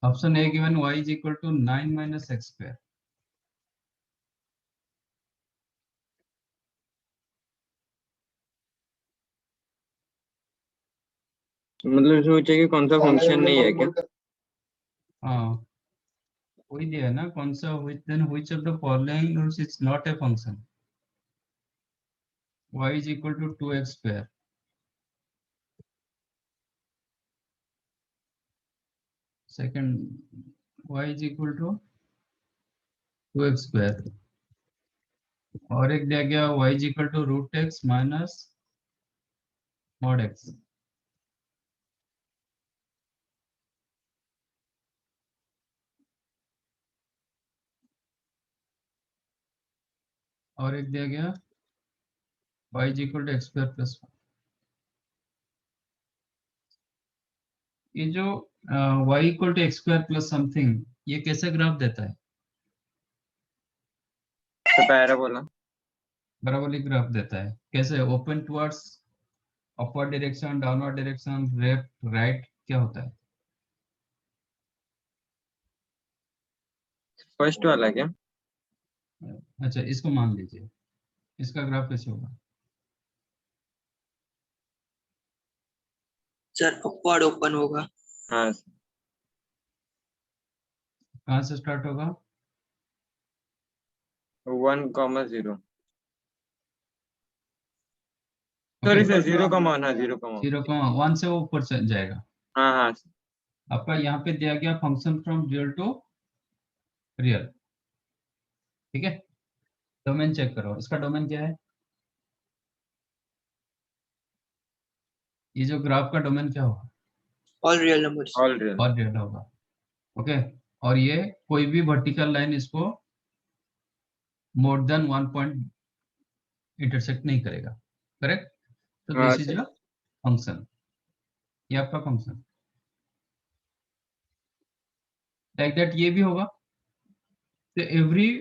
Option A given y is equal to 9 minus x square. मतलब सोचे कि कौन सा फंक्शन नहीं है क्या? हाँ वही दिया है ना, कौन सा which of the following rules is not a function? y is equal to 2x square। Second y is equal to 2x square। और एक दिया गया y is equal to root x minus mod x. और एक दिया गया y is equal to x square plus 1। ये जो y equal to x square plus something, ये कैसे ग्राफ देता है? तो पैराबोला। पैराबोलिक ग्राफ देता है। कैसे? Open towards upward direction, downward direction, left right, क्या होता है? फर्स्ट वाला क्या? अच्छा इसको मान लीजिए, इसका ग्राफ कैसे होगा? सर अपवर्ड ओपन होगा। हाँ कहाँ से स्टार्ट होगा? 1,0। Sorry sir 0,1। हाँ 0,1। 0,1 से वो ऊपर चल जाएगा। हाँ हाँ आपका यहाँ पे दिया गया function from real to real, ठीक है। डोमेन चेक करो, इसका डोमेन क्या है? ये जो ग्राफ का डोमेन क्या होगा? All real numbers. All real. और रियल होगा, ओके। और ये कोई भी वर्टिकल लाइन इसको मोर देन 1 पॉइंट इंटरसेक्ट नहीं करेगा, करेक्ट? तो हाँ this is sir. Your function, ये आपका फंक्शन। लाइक दैट ये भी होगा। तो every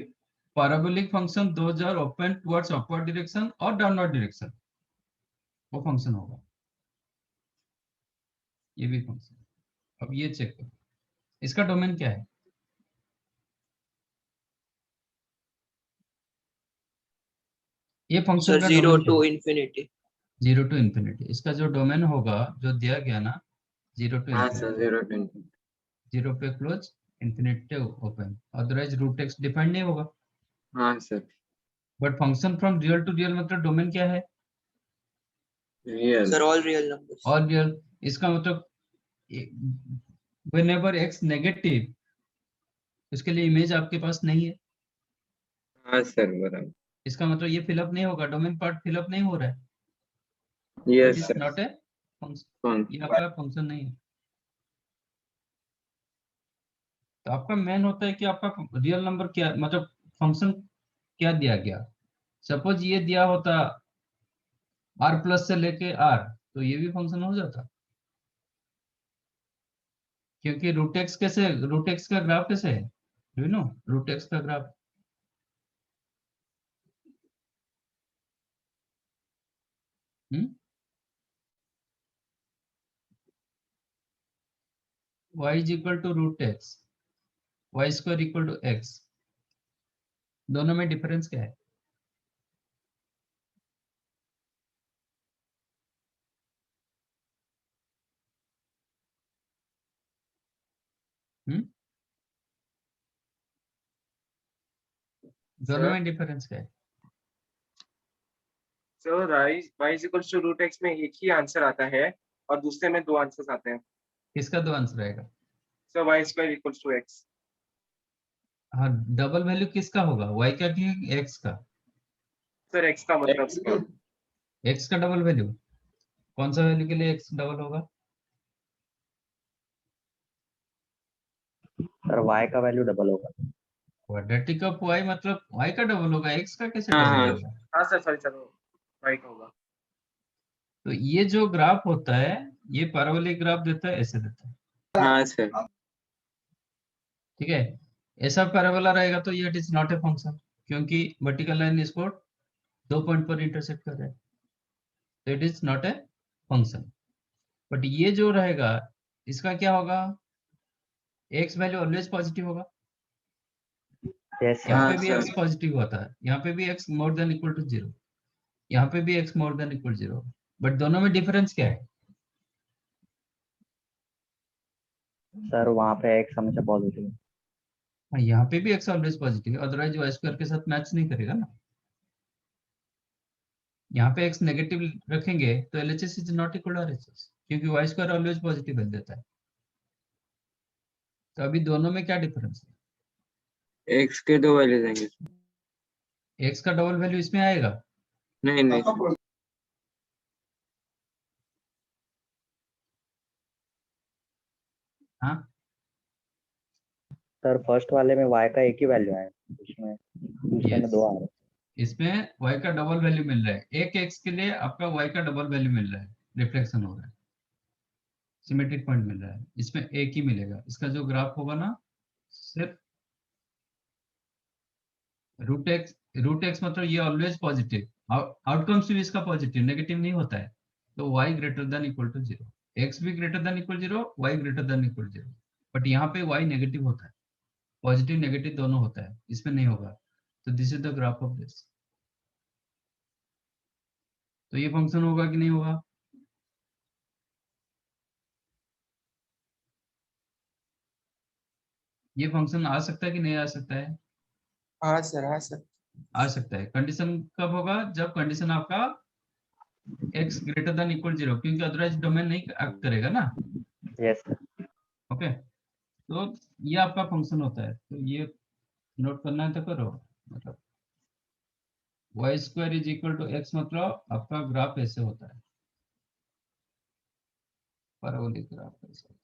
parabolic function those are open towards upward direction और डाउनवर्ड डायरेक्शन, वो फंक्शन होगा। ये भी फंक्शन। अब ये चेक करो, इसका डोमेन क्या है? ये फंक्शन सर का 0 domain to infinity. 0 to infinity. इसका जो डोमेन होगा जो दिया गया ना, 0 टू हाँ सर इंफिनिटी। 0 to 0 पे close, infinity open, otherwise root x defined नहीं होगा। हाँ sir but function from real to real मतलब डोमेन क्या है? Real. Sir all real numbers. और रियल, इसका मतलब व्हेनेवर एक्स नेगेटिव, इसके लिए इमेज आपके पास नहीं है। हाँ सर बराबर। इसका मतलब ये फिलअप नहीं होगा, डोमेन पार्ट फिलअप नहीं हो रहा है। It yes is sir. Not a function, कौन? ये आपका फंक्शन नहीं है। तो आपका मेन होता है कि आपका रियल नंबर क्या, मतलब फंक्शन क्या दिया गया। सपोज ये दिया होता आर प्लस से लेके आर, तो ये भी फंक्शन हो जाता, क्योंकि रूट एक्स कैसे, रूट एक्स का ग्राफ कैसे है, do you know root X का graph? y is equal to root X, Y square equal to X, दोनों में डिफरेंस क्या है? दोनों में डिफरेंस क्या है? Sir y equals to root x में एक ही आंसर आता है और दूसरे में दो आंसर्स आते हैं। किसका दो आंसर आएगा? Sir y square equals to x। हाँ, डबल वैल्यू किसका होगा, y का कि x का? सर x का मतलब सर x का डबल वैल्यू, कौन सा वैल्यू के लिए x डबल होगा? y का वैल्यू डबल होगा। क्वाड्रेटिक ऑफ y मतलब y का डबल होगा, x का कैसे हाँ, डबल हाँ। होगा? हाँ सर सॉरी सर y का होगा। तो ये जो ग्राफ होता है, ये पैराबोलिक ग्राफ देता है, ऐसे देता है, हाँ सर। ठीक है। ऐसा पैराबोला रहेगा तो ये it is not a function, क्योंकि वर्टिकल लाइन इसको 2 पॉइंट पर इंटरसेक्ट कर रहा है, तो it is not a function. But ये जो रहेगा, इसका क्या होगा? एक्स वैल्यू ऑलवेज पॉजिटिव होगा। यस यहाँ हाँ, पे भी sir. एक्स पॉजिटिव होता है, यहाँ पे भी x more than equal to 0, यहाँ पे भी x more than equal 0, but दोनों में डिफरेंस क्या है? सर, वहाँ पे एक्स हमेशा पॉजिटिव। हाँ, यहाँ पे भी एक्स ऑलवेज पॉजिटिव है, अदरवाइज वाई स्क्वायर के साथ मैच नहीं करेगा ना। यहाँ पे एक्स नेगेटिव रखेंगे तो LHS is not equal to RHS, क्योंकि Y square always positive value देता है। तो अभी दोनों में क्या डिफरेंस है? x के 2 वैल्यू देंगे। एक्स का डबल वैल्यू इसमें आएगा? नहीं नहीं sir. हाँ, सर, फर्स्ट वाले में y का एक ही वैल्यू है, उसमें दूसरे में यस, 2 आ रहे हैं। इसमें y का डबल वैल्यू मिल रहा है, एक x के लिए आपका y का डबल वैल्यू मिल रहा है, रिफ्लेक्शन हो रहा है, सिमेट्रिक पॉइंट मिल रहा है। इसमें एक ही मिलेगा, इसका जो ग्राफ होगा ना, सिर्फ रूट एक्स मतलब ये ऑलवेज पॉजिटिव, आउटकम्स भी इसका पॉजिटिव, नेगेटिव नहीं होता है। तो y greater than equal to 0, x भी greater than equal 0, y greater than equal 0, but यहाँ पे y नेगेटिव होता है, पॉजिटिव नेगेटिव दोनों होता है, इसमें नहीं होगा। तो this is the graph of this. तो ये फंक्शन होगा कि नहीं होगा? ये फंक्शन आ सकता है कि नहीं आ सकता है? हाँ सर, हाँ सर। आ सकता है। कंडीशन कब होगा? जब कंडीशन आपका x ग्रेटर देन इक्वल 0, क्योंकि अदरवाइज डोमेन नहीं एक्ट करेगा ना। Yes sir. ओके, तो ये आपका फंक्शन होता है, तो ये नोट करना है तो करो। मतलब y square is equal to x, मतलब आपका ग्राफ ऐसे होता है, पैराबोलिक ग्राफ ऐसे,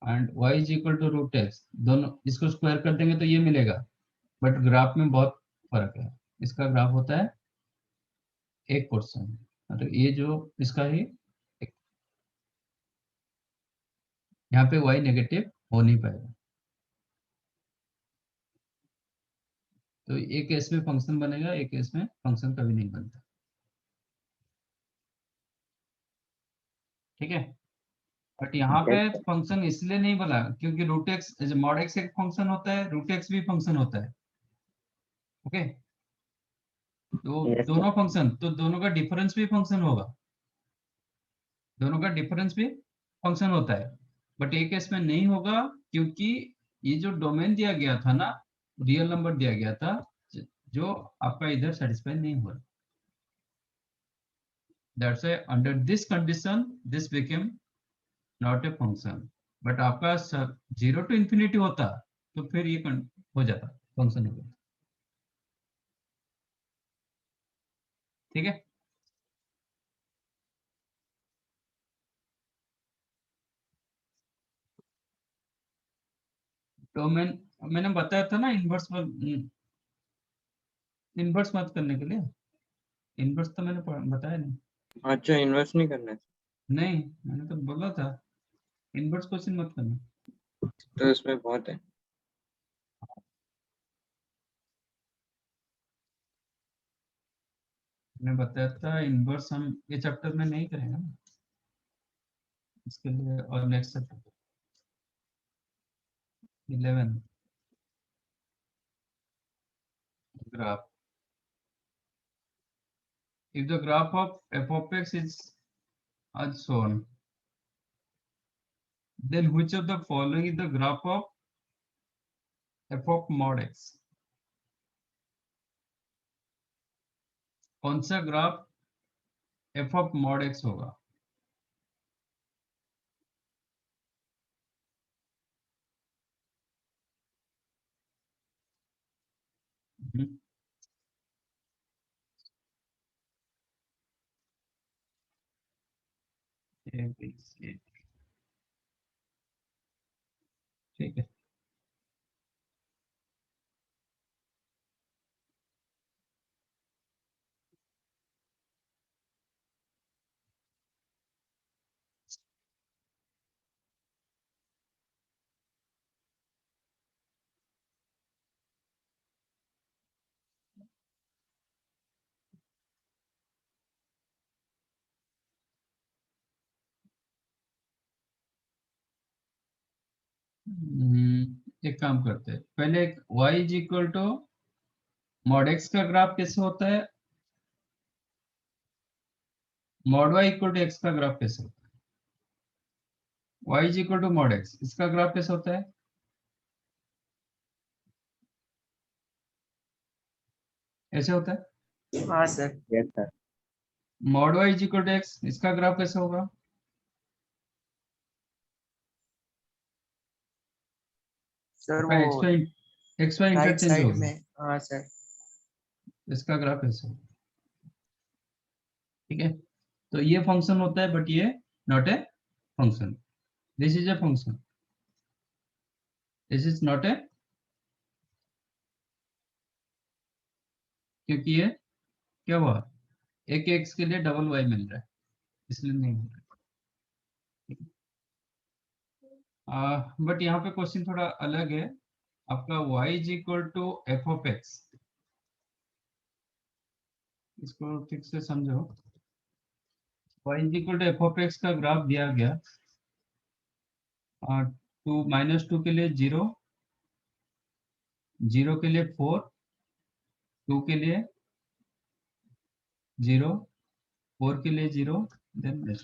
and y is equal to root x, दोनों इसको स्क्वायर कर देंगे तो ये मिलेगा, बट ग्राफ में बहुत फर्क है। इसका ग्राफ होता है एक पोर्शन, मतलब ये जो इसका ही यहाँ पे y नेगेटिव हो नहीं पाएगा। तो एक केस में फंक्शन बनेगा, एक केस में फंक्शन कभी नहीं बनता। ठीक है, बट यहाँ पे Yes, sir. फंक्शन इसलिए नहीं बना क्योंकि रूट एक्स मॉड एक्स एक फंक्शन होता है, रूट एक्स भी फंक्शन होता है। ओके, तो Yes, sir. दोनों फंक्शन, तो दोनों का डिफरेंस भी फंक्शन होगा, दोनों का डिफरेंस भी फंक्शन होता है, बट एक केस में नहीं होगा, क्योंकि ये जो डोमेन दिया गया था ना, रियल नंबर दिया गया था, जो आपका इधर सेटिस्फाई नहीं हो रहा। That's why under this condition this became not a function. But आपका 0 टू इंफिनिटी होता तो फिर ये हो जाता, फंक्शन हो जाता। ठीक है, तो मैंने बताया था ना, इन्वर्स मत करने के लिए। इन्वर्स तो मैंने बताया नहीं। अच्छा, इन्वेस्ट नहीं करना है नहीं, मैंने तो बोला था इन्वर्स क्वेश्चन मत करना। तो इसमें बहुत है। मैंने बताया था इन्वर्स हम ये चैप्टर में नहीं करेंगे ना, इसके लिए और next chapter 11 graph. if the graph of f of x is as shown, then which of the following is the graph of f of mod x? कौन सा graph f of mod x होगा? हम्म, A, B, C, ठीक है। एक काम करते हैं, पहले y is equal to mod x का ग्राफ कैसे होता है, mod y equal to x का ग्राफ कैसे होता है, y is equal to mod x, इसका ग्राफ कैसे होता है, ऐसे होता है। हाँ sir. Yes sir. Mod y is equal to x, इसका ग्राफ कैसे होगा, सर आपका वो x y right interchange side होगा, में। हाँ सर। इसका ग्राफ ऐसे होगा। ठीक है, तो ये फंक्शन होता है बट ये not a function, this is a function, this is not ए, क्योंकि ये क्या हुआ, एक एक्स के लिए डबल वाई मिल रहा है, इसलिए नहीं मिल रहा है। बट यहाँ पे क्वेश्चन थोड़ा अलग है, आपका y is equal to f of x, इसको ठीक से समझो, y is equal to f of x का ग्राफ दिया गया, 2 -2 के लिए 0, 0 के लिए 4, 2 के लिए 0, 4 के लिए 0, देन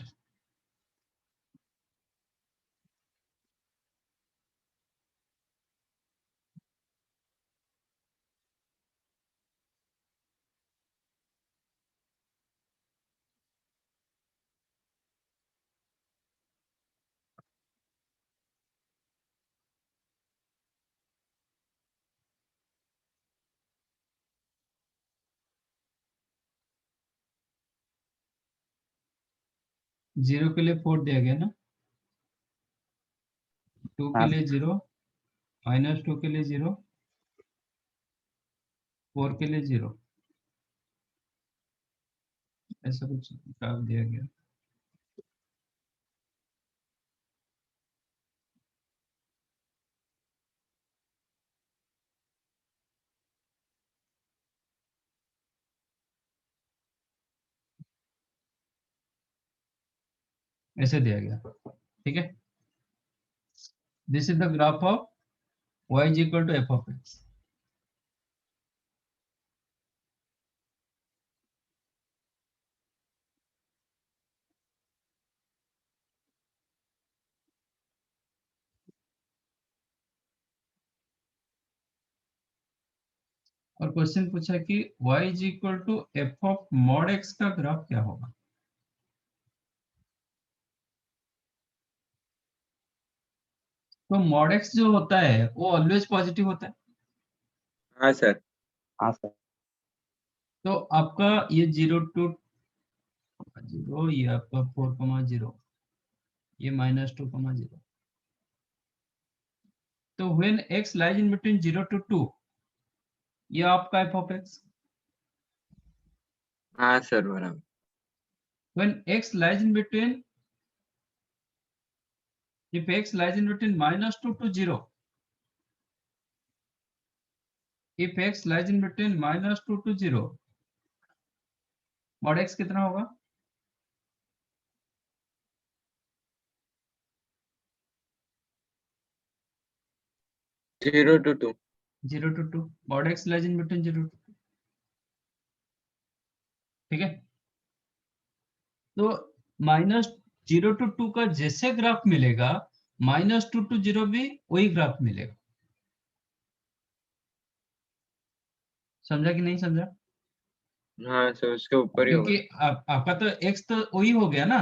जीरो के लिए 4 दिया गया ना, 2 के हाँ लिए 0, -2 के लिए 0, 4 के लिए 0, ऐसा कुछ ग्राफ दिया गया। ऐसे दिया गया, ठीक है, this is the graph of y is equal to f of x. और क्वेश्चन पूछा कि y is equal to f of mod x का ग्राफ क्या होगा, तो मॉड x जो होता है वो ऑलवेज पॉजिटिव होता है, हाँ सर। हाँ सर। तो आपका ये 0 ये आपका 4,0, ये -2,0, तो when x lies in between 0 to 2, ये आपका एफ ऑफ एक्स, हाँ सर बराबर। When x lies in between, if x lies in between -2 to 0, if x lies in between -2 to 0, mod x कितना होगा, 0 to 2। 0 to 2, mod x lies in between 0 to 2, ठीक है, तो -0 to 2 का जैसे graph मिलेगा, -2 to 0 भी वही ग्राफ मिलेगा, समझा कि नहीं समझा, हाँ सर उसके ऊपर ही होगा। क्योंकि आपका तो x तो वही हो गया ना,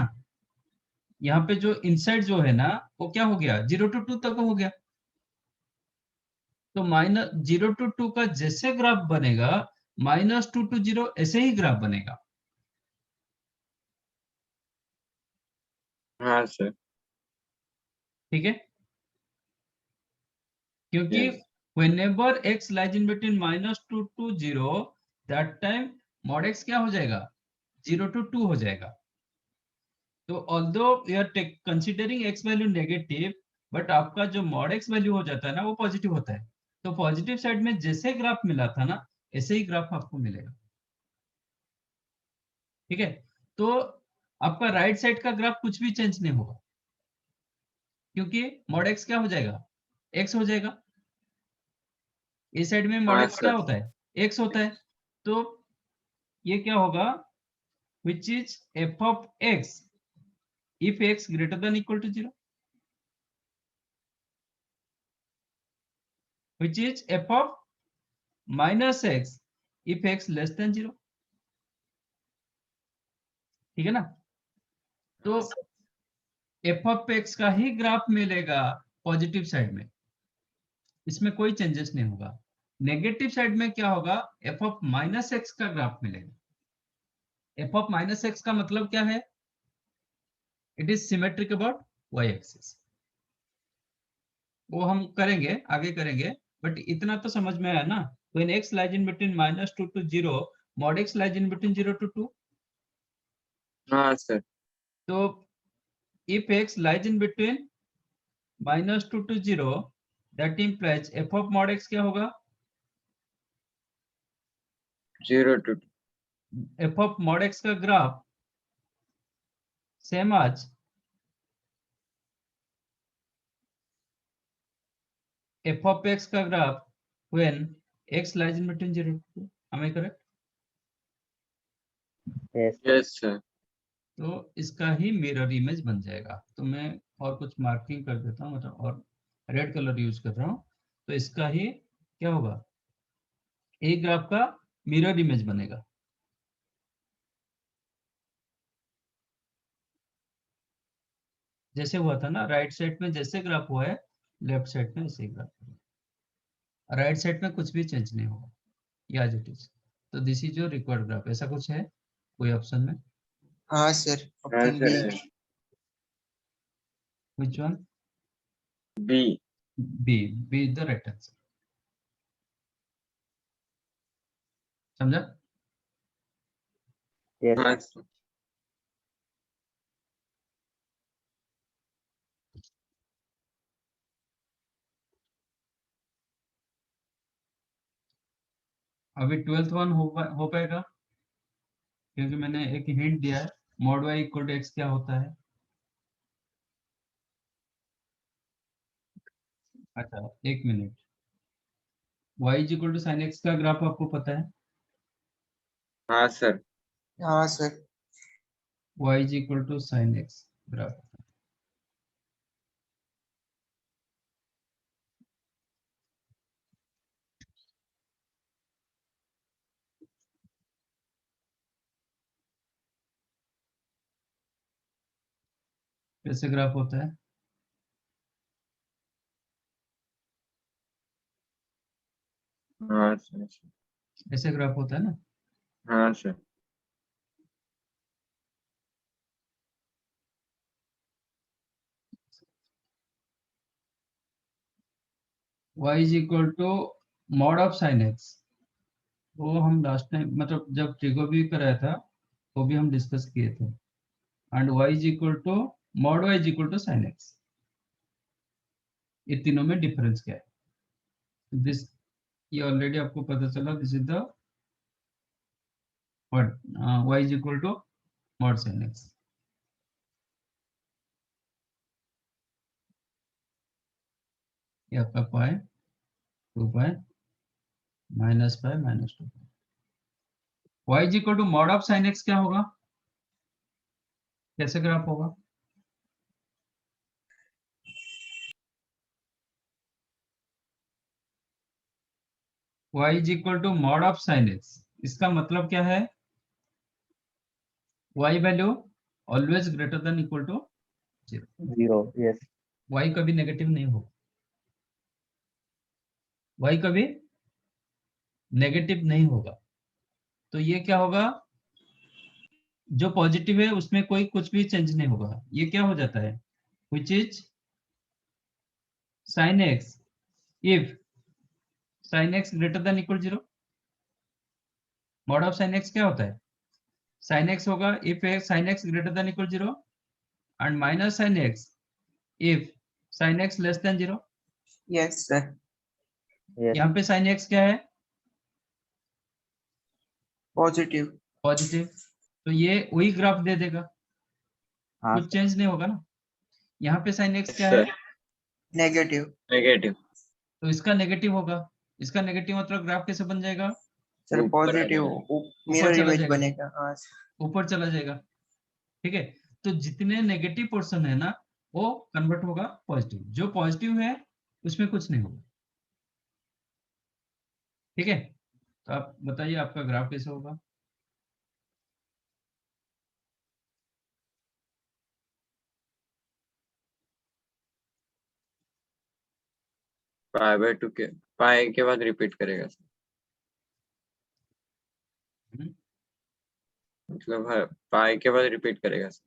यहाँ पे जो इनसाइड जो है ना वो क्या हो गया, 0 to 2 तक हो गया, तो -0 to 2 का जैसे ग्राफ बनेगा, -2 to 0 ऐसे ही ग्राफ बनेगा, हाँ सर। ठीक है, क्योंकि yes. whenever x lies in between -2 to 0, that time mod x क्या हो जाएगा, 0 to 2 हो जाएगा, तो although we are considering x value negative, but आपका जो mod x वैल्यू हो जाता है ना वो पॉजिटिव होता है, तो पॉजिटिव साइड में जैसे ग्राफ मिला था ना ऐसे ही ग्राफ आपको मिलेगा, ठीक है, तो आपका राइट साइड का ग्राफ कुछ भी चेंज नहीं होगा, क्योंकि mod x क्या हो जाएगा, x हो जाएगा। इस साइड में मॉड हाँ, x क्या सर। होता है, x होता है। तो ये क्या होगा, which is f of x if x greater than equal to 0, which is f of minus x if x less than 0। ठीक है ना? तो f of x का ही ग्राफ मिलेगा पॉजिटिव साइड में, इसमें कोई चेंजेस नहीं होगा। नेगेटिव साइड में क्या होगा, f of minus x का ग्राफ मिलेगा। f of minus x का मतलब क्या है, it is symmetric about y axis. वो हम करेंगे, आगे करेंगे, बट इतना तो समझ में आया ना। when x lies in between -2 to 0, mod x lies in between 0 to 2। हाँ, सर। तो if x lies in between -2 to 0, that implies f of mod x क्या होगा, 0 to 2। f of mod x का ग्राफ सेम आज f of x का graph when x lies in between 0 to 2। am I correct? Yes yes, sir. तो इसका ही mirror image बन जाएगा। तो मैं और कुछ मार्किंग कर देता हूँ, मतलब और रेड कलर यूज कर रहा हूँ। तो इसका ही क्या होगा, एक ग्राफ का मिरर इमेज बनेगा। जैसे हुआ था ना राइट साइड में, जैसे ग्राफ हुआ है लेफ्ट साइड में ऐसे ग्राफ, राइट साइड में कुछ भी चेंज नहीं होगा, या एज इट इज। तो this is your required graph. ऐसा कुछ है कोई ऑप्शन में? हाँ सर, हाँ, option B. Sir. Which one? B. B. B is the right answer. समझा? यस हाँ, सर। अभी 12th वन हो पाएगा, क्योंकि मैंने एक हिंट दिया है, mod y equal to x क्या होता है। अच्छा एक minute, y is equal to sine x का ग्राफ आपको पता है? हाँ, सर। हाँ sir. y is equal to sine x graph. कैसे ग्राफ होता है? हाँ, सर। ऐसे ग्राफ होता है ना। हाँ, sir. y is equal to mod of sine x, वो हम लास्ट टाइम मतलब जब ट्रिगो भी कराया था वो भी हम डिस्कस किए थे। And y is equal to mod y is equal to sine x। ये तीनों में डिफरेंस क्या है? दिस ये ऑलरेडी आपको पता चला, this is the what, y is equal to mod sine x। ये आपका pi 2 pi minus pi minus 2। y is equal to mod of sine x क्या होगा, कैसे ग्राफ होगा? y is equal to mod of sine x, इसका मतलब क्या है, y value always greater than equal to 0। 0 yes y कभी negative नहीं होगा, y कभी नेगेटिव नहीं होगा। तो ये क्या होगा, जो पॉजिटिव है उसमें कोई कुछ भी चेंज नहीं होगा। ये क्या हो जाता है, which is sin x if sin x greater than equal 0। Mod of sin x क्या होता है, sin x होगा if sin x greater than equal 0 and minus sin x if sin x less than 0। Yes sir. Yes यहाँ पे sin x क्या है, positive. Positive. तो ये वही ग्राफ दे देगा, हाँ कुछ चेंज नहीं होगा ना। यहाँ पे sin x क्या सर। है, नेगेटिव। नेगेटिव। तो इसका नेगेटिव होगा, इसका नेगेटिव मतलब ग्राफ कैसे बन जाएगा, सर ऊपर आ पॉजिटिव जाएगा। मिरर चला इमेज जाएगा। बनेगा। हाँ ऊपर चला जाएगा। ठीक है, तो जितने नेगेटिव पोर्शन है ना वो कन्वर्ट होगा पॉजिटिव, जो पॉजिटिव है उसमें कुछ नहीं होगा। ठीक है, तो आप बताइए आपका ग्राफ कैसे होगा। पाई/2 के पाई के बाद रिपीट करेगा सर, हम्म, मतलब है पाई के बाद रिपीट करेगा सर।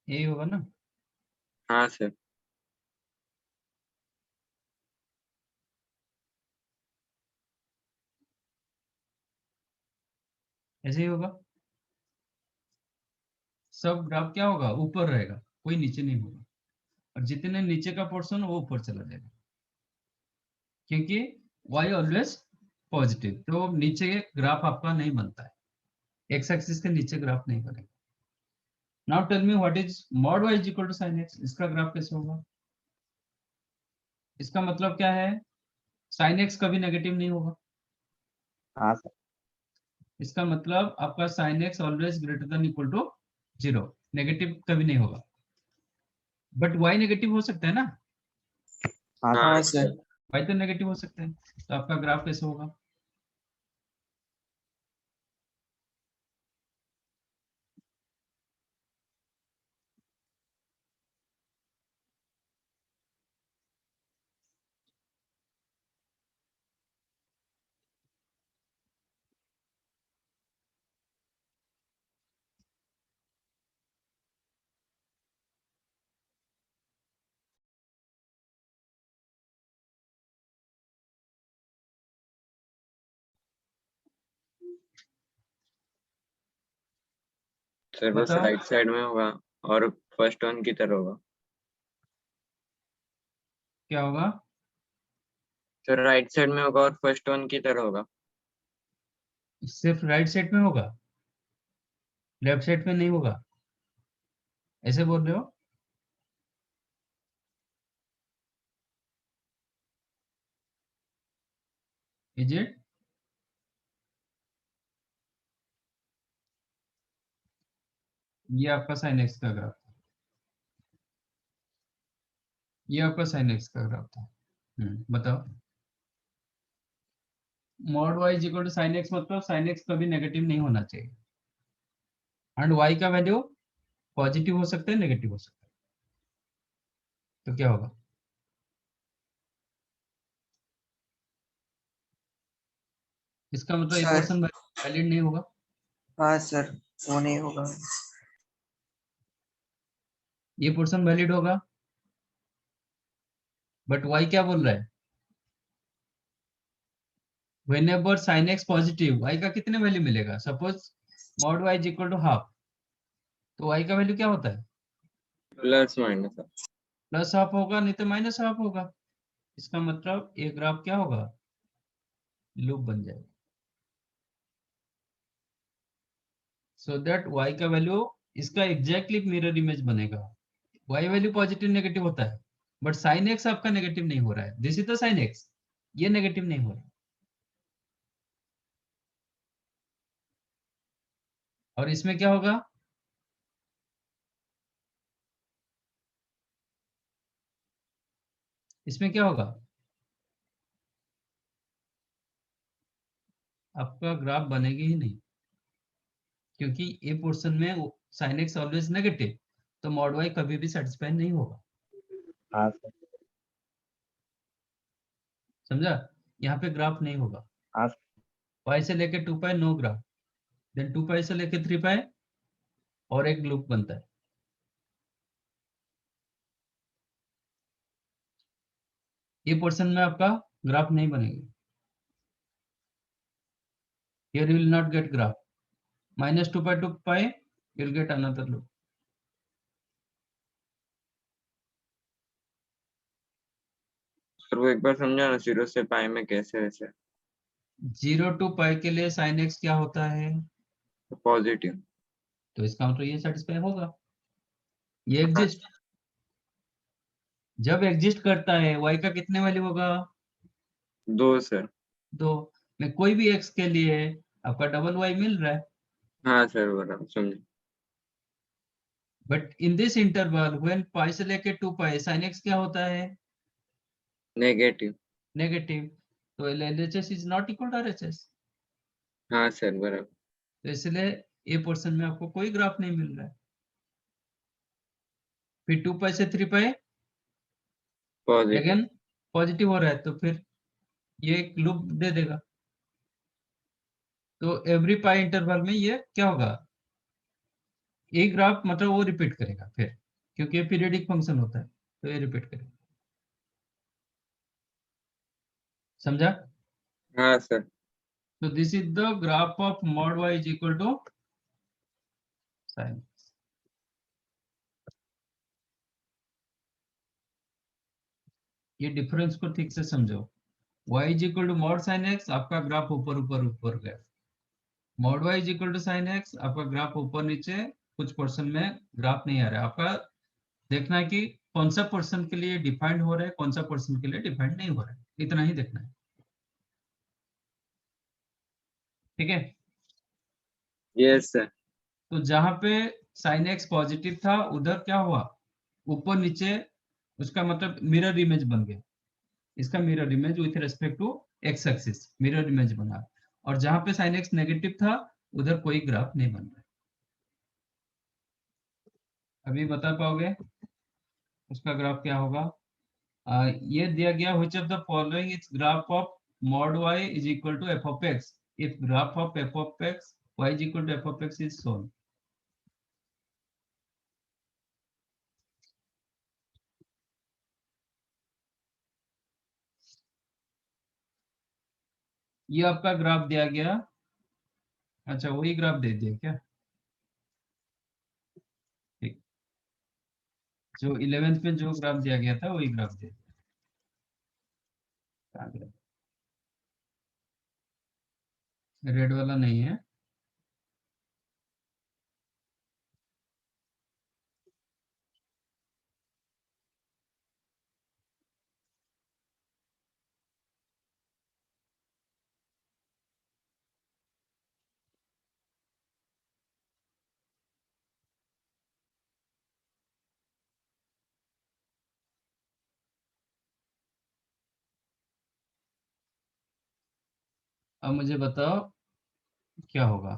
यही होगा ना। हाँ सर। ऐसे ही होगा, सब ग्राफ क्या होगा, ऊपर रहेगा, कोई नीचे नहीं होगा, और जितने नीचे का पोर्शन वो ऊपर चला जाएगा, क्योंकि y ऑलवेज पॉजिटिव, तो नीचे ग्राफ आपका नहीं बनता है, एक्स एक्सिस के नीचे ग्राफ नहीं बनेगा। Now tell me what is mod y is equal to sin x, इसका ग्राफ कैसे होगा। इसका मतलब क्या है, sin x कभी नेगेटिव नहीं होगा, हाँ सर। इसका मतलब आपका sin x always greater than equal to 0, negative कभी नहीं होगा, बट y नेगेटिव हो सकता है ना, हाँ सर। हाँ हाँ सर। y तो नेगेटिव हो सकता है, तो आपका ग्राफ कैसे होगा। सर, बस बताओ राइट साइड में होगा और फर्स्ट वन की तरह होगा। क्या होगा, सर राइट साइड में होगा और फर्स्ट वन की तरह होगा। सिर्फ राइट साइड में होगा, लेफ्ट साइड में नहीं होगा, ऐसे बोल रहे हो। इज इट, ये आपका sin x का ग्राफ था, ये आपका sin x का ग्राफ था। बताओ, mod y is equal to sin x मतलब sin x कभी नेगेटिव नहीं होना चाहिए, एंड y का वैल्यू पॉजिटिव हो सकता है, नेगेटिव हो सकता है, तो क्या होगा, इसका मतलब ये सर पोर्शन वैलिड नहीं होगा, हाँ सर, वो नहीं होगा। ये पोर्शन वैलिड होगा, बट y क्या बोल रहा है, whenever sin x positive, y का कितने वैल्यू मिलेगा, suppose mod y is equal to half, तो y का वैल्यू क्या होता है, plus minus sir. Plus half होगा, नहीं तो माइनस हाफ होगा, इसका मतलब ये ग्राफ क्या होगा, लूप बन जाएगा, सो दैट y का वैल्यू इसका एग्जैक्टली मिरर इमेज बनेगा, y वैल्यू पॉजिटिव नेगेटिव होता है, बट sin x आपका नेगेटिव नहीं हो रहा है, this is the sin x, ये नेगेटिव नहीं हो रहा है, और इसमें क्या होगा, इसमें क्या होगा, आपका ग्राफ बनेगी ही नहीं, क्योंकि ये पोर्शन में sin x ऑलवेज नेगेटिव, तो मॉड y कभी भी सेटिस्फाई नहीं होगा, हाँ सर। समझा, यहाँ पे ग्राफ नहीं होगा, हाँ y से लेके 2 पाई नो ग्राफ, देन 2 पाई से लेके 3 पाई और एक लूप बनता है, ये पोर्शन में आपका ग्राफ नहीं बनेगा, here you will not get graph, minus 2 pi to pi you will get another loop। Sir वो एक बार समझा ना, 0 से पाई में कैसे वैसे। 0 to पाई के लिए sin x क्या होता है? पॉजिटिव। तो इसका मतलब ये सेटिस्फाई होगा, ये एग्जिस्ट। जब एग्जिस्ट करता है y का कितने वैल्यू होगा? 2 सर। 2। में कोई भी x के लिए आपका डबल y मिल रहा है। हाँ सर बराबर समझे। But in this interval when pi से लेके 2 पाई sin x क्या होता है? नेगेटिव। नेगेटिव। तो LHS is not equal to RHS। हाँ सर बराबर। तो इसलिए ए पोर्शन में आपको कोई ग्राफ नहीं मिल रहा है। फिर 2 पाई से 3 पाई पॉजिटिव। अगेन पॉजिटिव हो रहा है, तो फिर ये एक लूप दे देगा। तो एवरी पाई इंटरवल में ये क्या होगा? एक ग्राफ मतलब वो रिपीट करेगा फिर, क्योंकि ये पीरियडिक फंक्शन होता है, तो ये रिपीट करेगा। समझा? हाँ सर। तो this is the graph of mod y is equal to sine. ये डिफरेंस को ठीक से समझो। y is equal to mod sine x, आपका ग्राफ ऊपर ऊपर ऊपर गया। Mod y is equal to sine x, आपका ग्राफ ऊपर नीचे, कुछ पर्सन में ग्राफ नहीं आ रहा है। आपका देखना है कि कौन सा पर्सन के लिए डिफाइंड हो रहा है, कौन सा पर्सन के लिए डिफाइंड नहीं हो रहा है, इतना ही देखना है। ठीक है? Yes sir. तो जहां पे साइन एक्स पॉजिटिव था उधर क्या हुआ? ऊपर नीचे, उसका मतलब मिरर इमेज बन गया। इसका mirror image with respect to x axis mirror image बना। और जहां पे साइन एक्स नेगेटिव था उधर कोई ग्राफ नहीं बन रहा। अभी बता पाओगे उसका ग्राफ क्या होगा? ये दिया गया which of the following is graph of mod y is equal to f of x if graph of f of x y is equal to f of x is shown। ये आपका graph दिया गया। अच्छा, वही graph दे दिया क्या? ठीक। जो 11th में जो ग्राफ दिया गया था वही ग्राफ दे दिया। कहाँ गया? रेड वाला नहीं है। अब मुझे बताओ क्या होगा?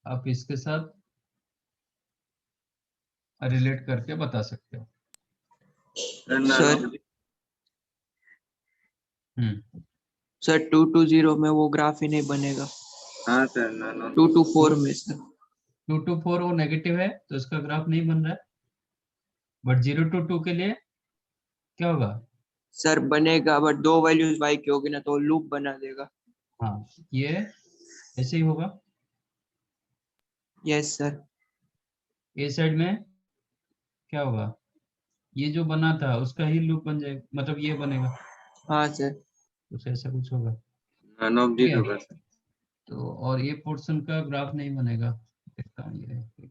आप इसके साथ रिलेट करके बता सकते हो। Sir hmm. सर 2 to 0 में वो ग्राफ ही नहीं बनेगा। हाँ सर नानो। 2 to 4 में सर। 2 to 4 वो नेगेटिव है तो इसका ग्राफ नहीं बन रहा है। बट 0 to 2 के लिए क्या होगा? सर बनेगा, बट 2 वैल्यूज y की होगी ना, तो लूप बना देगा। हाँ, ये ऐसे ही होगा। Yes sir. ए साइड में क्या होगा? ये जो बना था उसका ही लूप बन जाएगा, मतलब ये बनेगा, हाँ सर। कुछ ऐसा कुछ होगा। नानो ऑफ ठीक दिस है? होगा सर। तो और ये पोर्शन का ग्राफ नहीं बनेगा। देखता हूँ ये।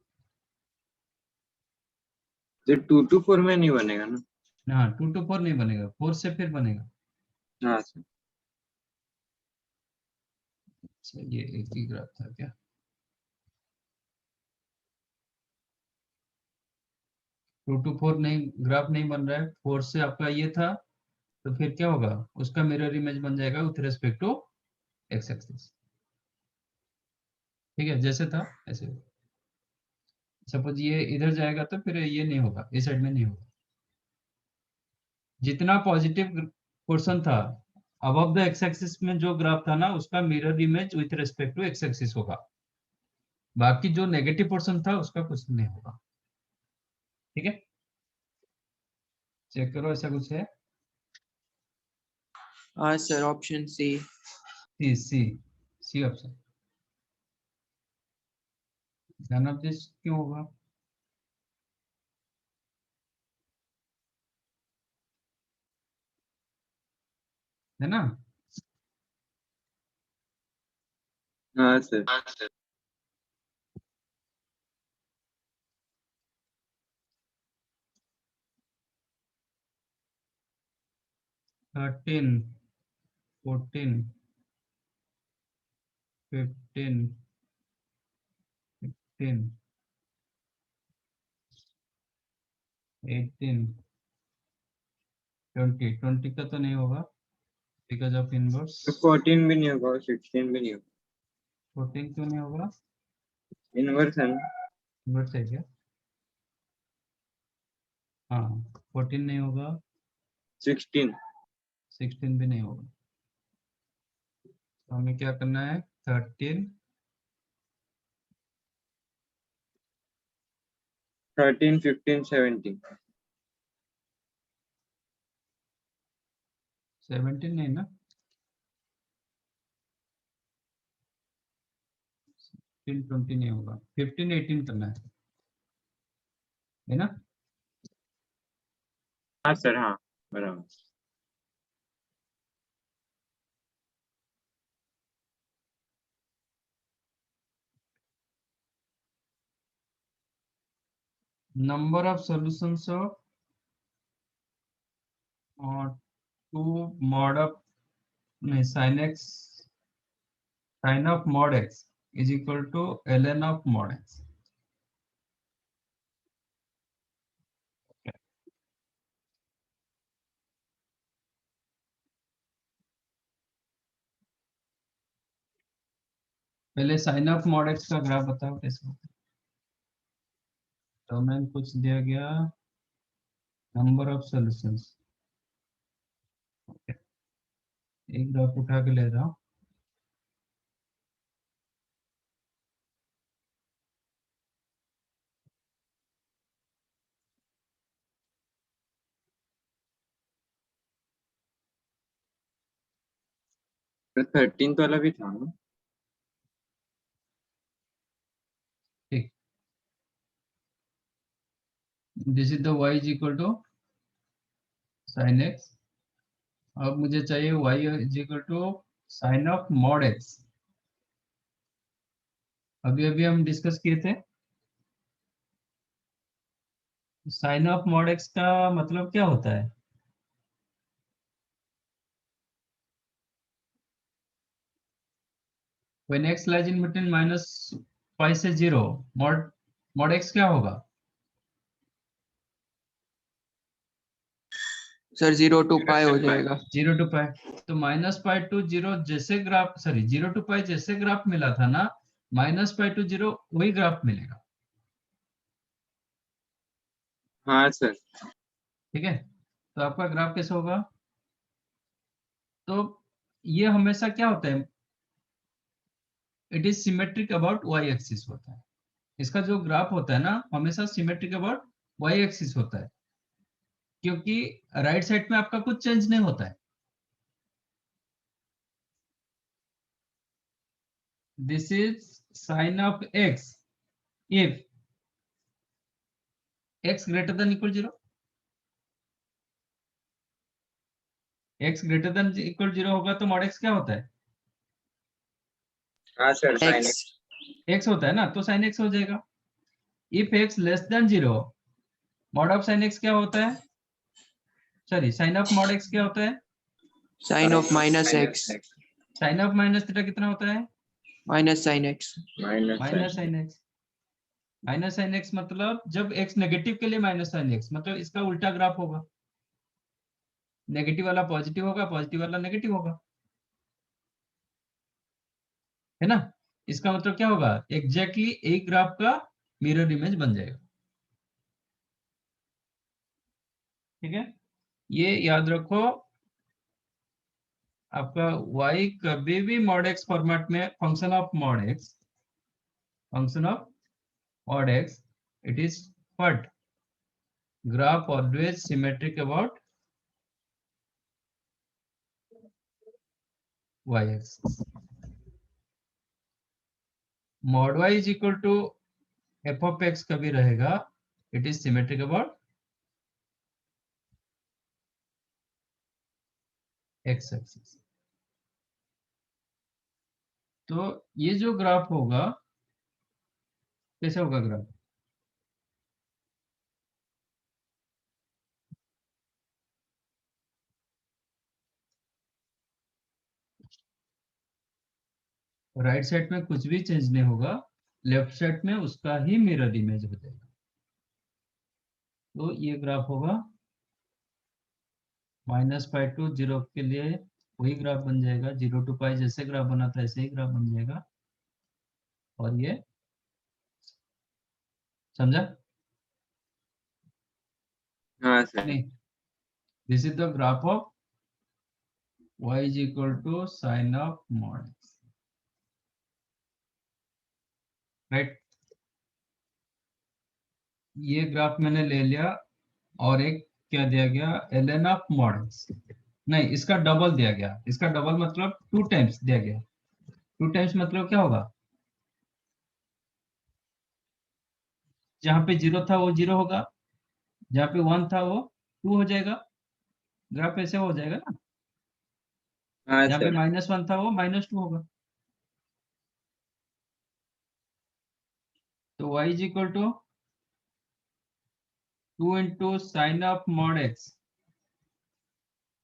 तो 2 to 4 में नहीं बनेगा ना? हाँ, 2 to 4 नहीं बनेगा, 4 से फिर बनेगा। हाँ सर। अच्छा, ये एक ही ग्राफ था क्या? 2 to 4 नहीं, ग्राफ नहीं बन रहा है। 4 से आपका ये था, तो फिर क्या होगा? उसका मिरर इमेज बन जाएगा with respect to x axis. ठीक है, जैसे था ऐसे। सपोज ये इधर जाएगा तो फिर ये नहीं होगा, इस साइड में नहीं होगा। जितना पॉजिटिव पोर्शन था अबव द एक्स एक्सिस में जो ग्राफ था ना, उसका mirror image with respect to x axis होगा। बाकी जो नेगेटिव पोर्शन था उसका कुछ नहीं होगा। ठीक है? चेक करो, ऐसा कुछ है? हाँ सर, ऑप्शन सी। सी सी सी ऑप्शन। ध्यान ऑफ दिस क्यों होगा? है ना? हाँ सर। 13, 14, 15, 16, 18, 20 का तो नहीं होगा बिकॉज ऑफ इनवर्स। 14 भी नहीं होगा और 16 भी नहीं होगा। 14 क्यों नहीं होगा? इनवर्स है ना। इनवर्स है क्या? हाँ, 14 नहीं होगा, 16। 16 भी नहीं होगा। तो हमें क्या करना है? 13, 13, 15, 17। 17 नहीं ना, 20 नहीं होगा, 15, 18 करना है ना? हाँ सर, हाँ बराबर। Number of solutions of 2 mod of sin x, sin of mod x is equal to ln of mod x. पहले sin of mod x का ग्राफ बताओ कैसे होता है। तो मैंने कुछ दिया गया नंबर ऑफ सॉल्यूशंस, एक ग्राफ उठा के ले रहा हूँ। तो 13 वाला भी था ना। ठीक, this is the y is equal to sin x। अब मुझे चाहिए y is equal to sin of mod x। अभी अभी हम डिस्कस किए थे साइन ऑफ मॉड एक्स का मतलब क्या होता है? when x lies in between -pi से 0, mod x क्या होगा? सर 0 to पाई हो जाएगा। 0 to पाई। तो -pi to 0 जैसे ग्राफ, सॉरी 0 to पाई जैसे ग्राफ मिला था ना, -pi to 0 वही ग्राफ मिलेगा। हाँ सर। ठीक है, तो आपका ग्राफ कैसे होगा? तो ये हमेशा क्या होता है? It is symmetric about y axis होता है। इसका जो ग्राफ होता है ना, हमेशा सिमेट्रिक अबाउट वाई एक्सिस होता है, क्योंकि राइट साइड में आपका कुछ चेंज नहीं होता है। This is sine of x if x greater than equal 0, x greater than equal 0 होगा तो mod x क्या होता है? हाँ sir, sin x x। x होता है ना, तो sin x हो जाएगा। if x less than 0, mod of sin x क्या होता है? Sorry, sin of mod x क्या होता है? Sine of minus x sin of minus theta कितना होता है? Minus sine x। Minus sin x। Minus sin x मतलब जब x नेगेटिव के लिए माइनस sin x, मतलब इसका उल्टा ग्राफ होगा, नेगेटिव वाला पॉजिटिव होगा, पॉजिटिव वाला नेगेटिव होगा, है ना? इसका मतलब क्या होगा? एग्जैक्टली एक ग्राफ का मिरर इमेज बन जाएगा। ठीक है, ये याद रखो, आपका y कभी भी mod x फॉर्मेट में function of mod x, function of mod x, it is what? Graph always symmetric about y axis। mod y is equal to f of x कभी रहेगा, it is symmetric about x axis। तो ये जो graph होगा कैसे होगा graph? Right side में कुछ भी चेंज नहीं होगा, लेफ्ट साइड में उसका ही मिरर इमेज हो जाएगा। तो ये ग्राफ होगा -π टू 0 के लिए वही ग्राफ बन जाएगा, 0 टू पाई जैसे ग्राफ बना था ऐसे ही ग्राफ बन जाएगा। और ये समझा हाँ सर। नहीं? This is the graph of y is equal to sin of mod x, right. ये ग्राफ मैंने ले लिया और एक क्या दिया गया, ln ऑफ mod x, नहीं इसका डबल दिया गया, इसका डबल मतलब 2 टाइम्स दिया गया। 2 टाइम्स मतलब क्या होगा, जहां पे 0 था वो 0 होगा, जहां पे 1 था वो 2 हो जाएगा। ग्राफ ऐसे हो जाएगा ना, हाँ जहां पे सर। -1 था वो -2 होगा। तो y is equal to 2 into sine of mod x,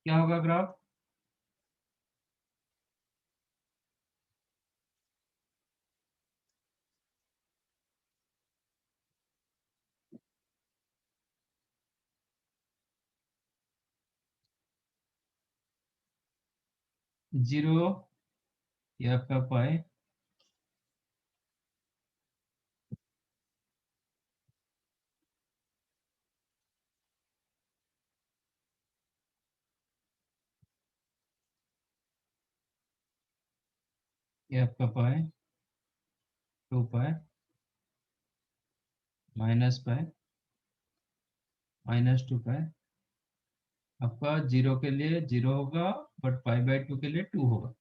क्या होगा ग्राफ? जीरो, ये आपका पाई, ये आपका पाई, 2 पाई, माइनस पाई, -2 पाई। आपका 0 के लिए 0 होगा, बट π/2 के लिए 2 होगा।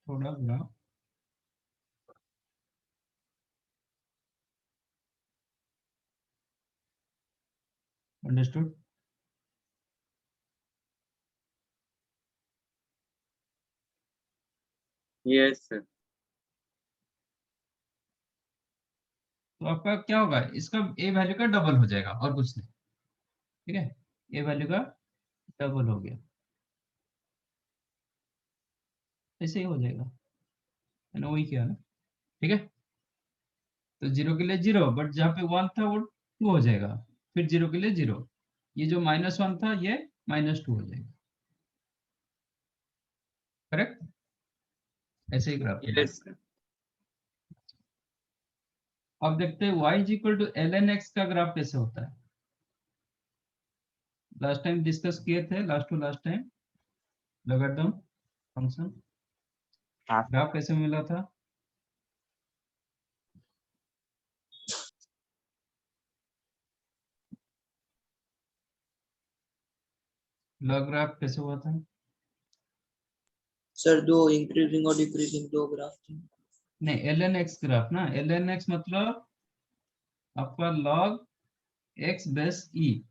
थोड़ा ग्राफ अंडरस्टूड? Yes sir. तो आपका क्या होगा, इसका ए वैल्यू का डबल हो जाएगा और कुछ नहीं, ठीक है। ए वैल्यू का डबल हो गया, ऐसे ही हो जाएगा, मैंने वही किया ना, ठीक है। तो 0 के लिए 0, बट जहाँ पे 1 था वो 2 हो जाएगा, फिर 0 के लिए 0, ये जो -1 था ये -2 हो जाएगा, करेक्ट। ऐसे ही ग्राफ होगा। Yes sir. अब देखते हैं y is equal to ln x का ग्राफ कैसे होता है। लास्ट टाइम डिस्कस किए थे, last to last time, logarithm function graph कैसे मिला था? लॉग ग्राफ कैसे हुआ था? सर दो इंक्रीजिंग और डिक्रीजिंग दो ग्राफ थे। नहीं, ln x ग्राफ ना, ln x मतलब आपका log x बेस e,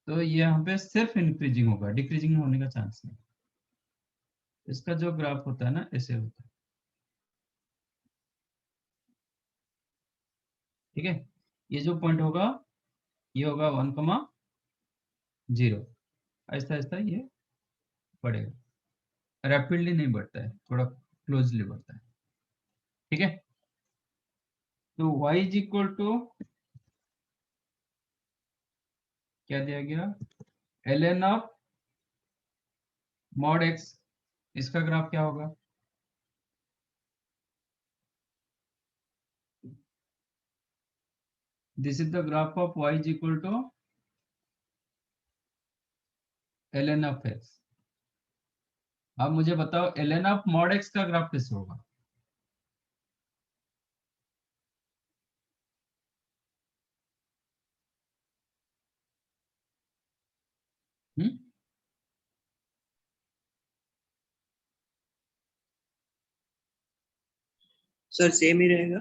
तो ये यहाँ पे सिर्फ इंक्रीजिंग होगा, डिक्रीजिंग होने का चांस नहीं। इसका जो ग्राफ होता है ना ऐसे होता है, ठीक है। ये जो पॉइंट होगा ये होगा 1,0, ऐसा ऐसा ये बढ़ेगा, रैपिडली नहीं बढ़ता है, थोड़ा क्लोजली बढ़ता है, ठीक है। तो y इज इक्वल टू क्या दिया गया, ln ऑफ मॉड x, इसका ग्राफ क्या होगा? This is the graph of y is equal to ln of x। अब मुझे बताओ ln ऑफ मॉड x का ग्राफ कैसे होगा? हम्म, सर सेम ही रहेगा।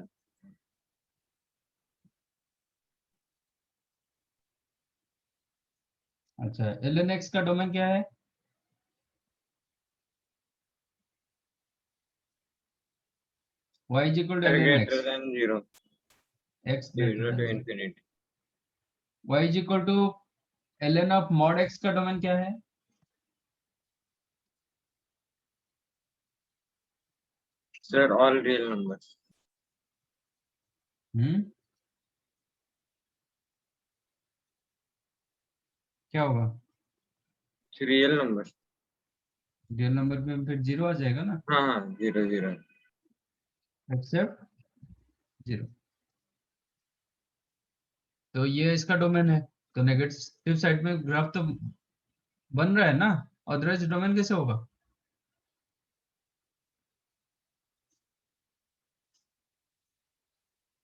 अच्छा, ln x का डोमेन क्या है? y is equal to ln x, greater than 0, x greater 0 than to 0. infinity. y is equal to ln of mod x का domain क्या है? Sir, all real numbers. क्या होगा? Real numbers. रियल नंबर में फिर 0 आ जाएगा ना, हाँ 0 0. एक्सेप्ट 0. तो ये इसका डोमेन है, तो नेगेटिव साइड में ग्राफ तो बन रहा है ना, अदरवाइज डोमेन कैसे होगा?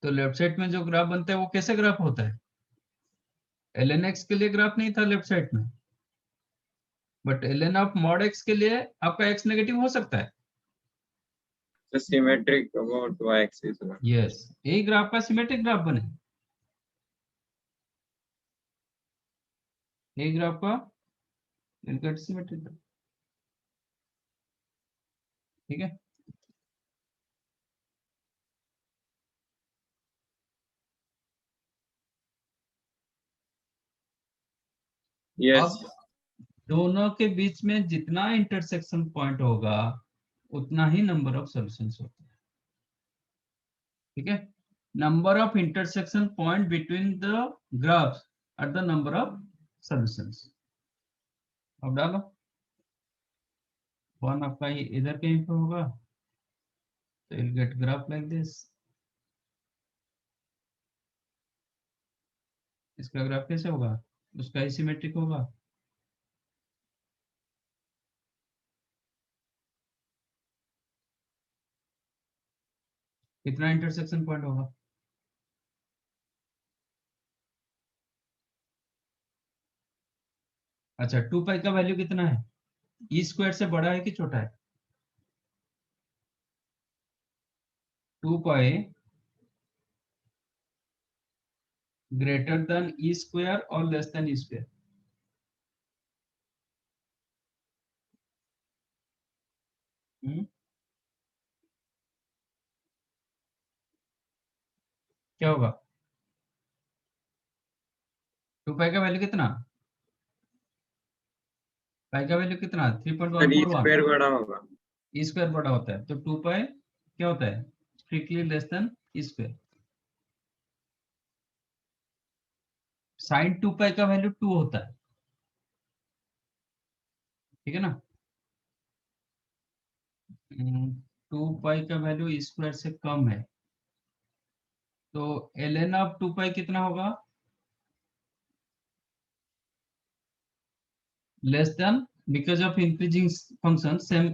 तो लेफ्ट साइड में जो ग्राफ बनता है वो कैसे ग्राफ होता है? ln x के लिए ग्राफ नहीं था लेफ्ट साइड में, but ln of mod x के लिए आपका x नेगेटिव हो सकता है. So symmetric about y axis. Yes, यही ग्राफ का सिमेट्रिक ग्राफ बने, यही ग्राफ का सिमेट्रिक ग्राफ. ठीक है, Yes. अब दोनों के बीच में जितना इंटरसेक्शन पॉइंट होगा उतना ही नंबर ऑफ सॉल्यूशंस होते हैं. ठीक है, number of intersection point between the graphs are the number of solutions. अब डालो, वन आपका ये इधर कहीं पे होगा, तो you'll get graph like this. इसका ग्राफ कैसे होगा? उसका ही सिमेट्रिक होगा. कितना इंटरसेक्शन पॉइंट होगा? अच्छा, 2 पाई का वैल्यू कितना है? ई स्क्वायर से बड़ा है कि छोटा है? 2 पाई ग्रेटर देन ई स्क्वायर और लेस देन ई स्क्वायर. क्या होगा? 2 पाई का वैल्यू कितना? पाई का वैल्यू कितना? Sir, e 3.141. square बड़ा होगा. ई स्क्वायर बड़ा होता है, तो 2 पाई क्या होता है? Strictly less then E square. Sign 2 पाई का वैल्यू 2 होता है. ठीक है ना, 2 पाई का वैल्यू ई स्क्वायर से कम है, तो ln ऑफ 2 पाई कितना होगा? Less than, because of increasing function same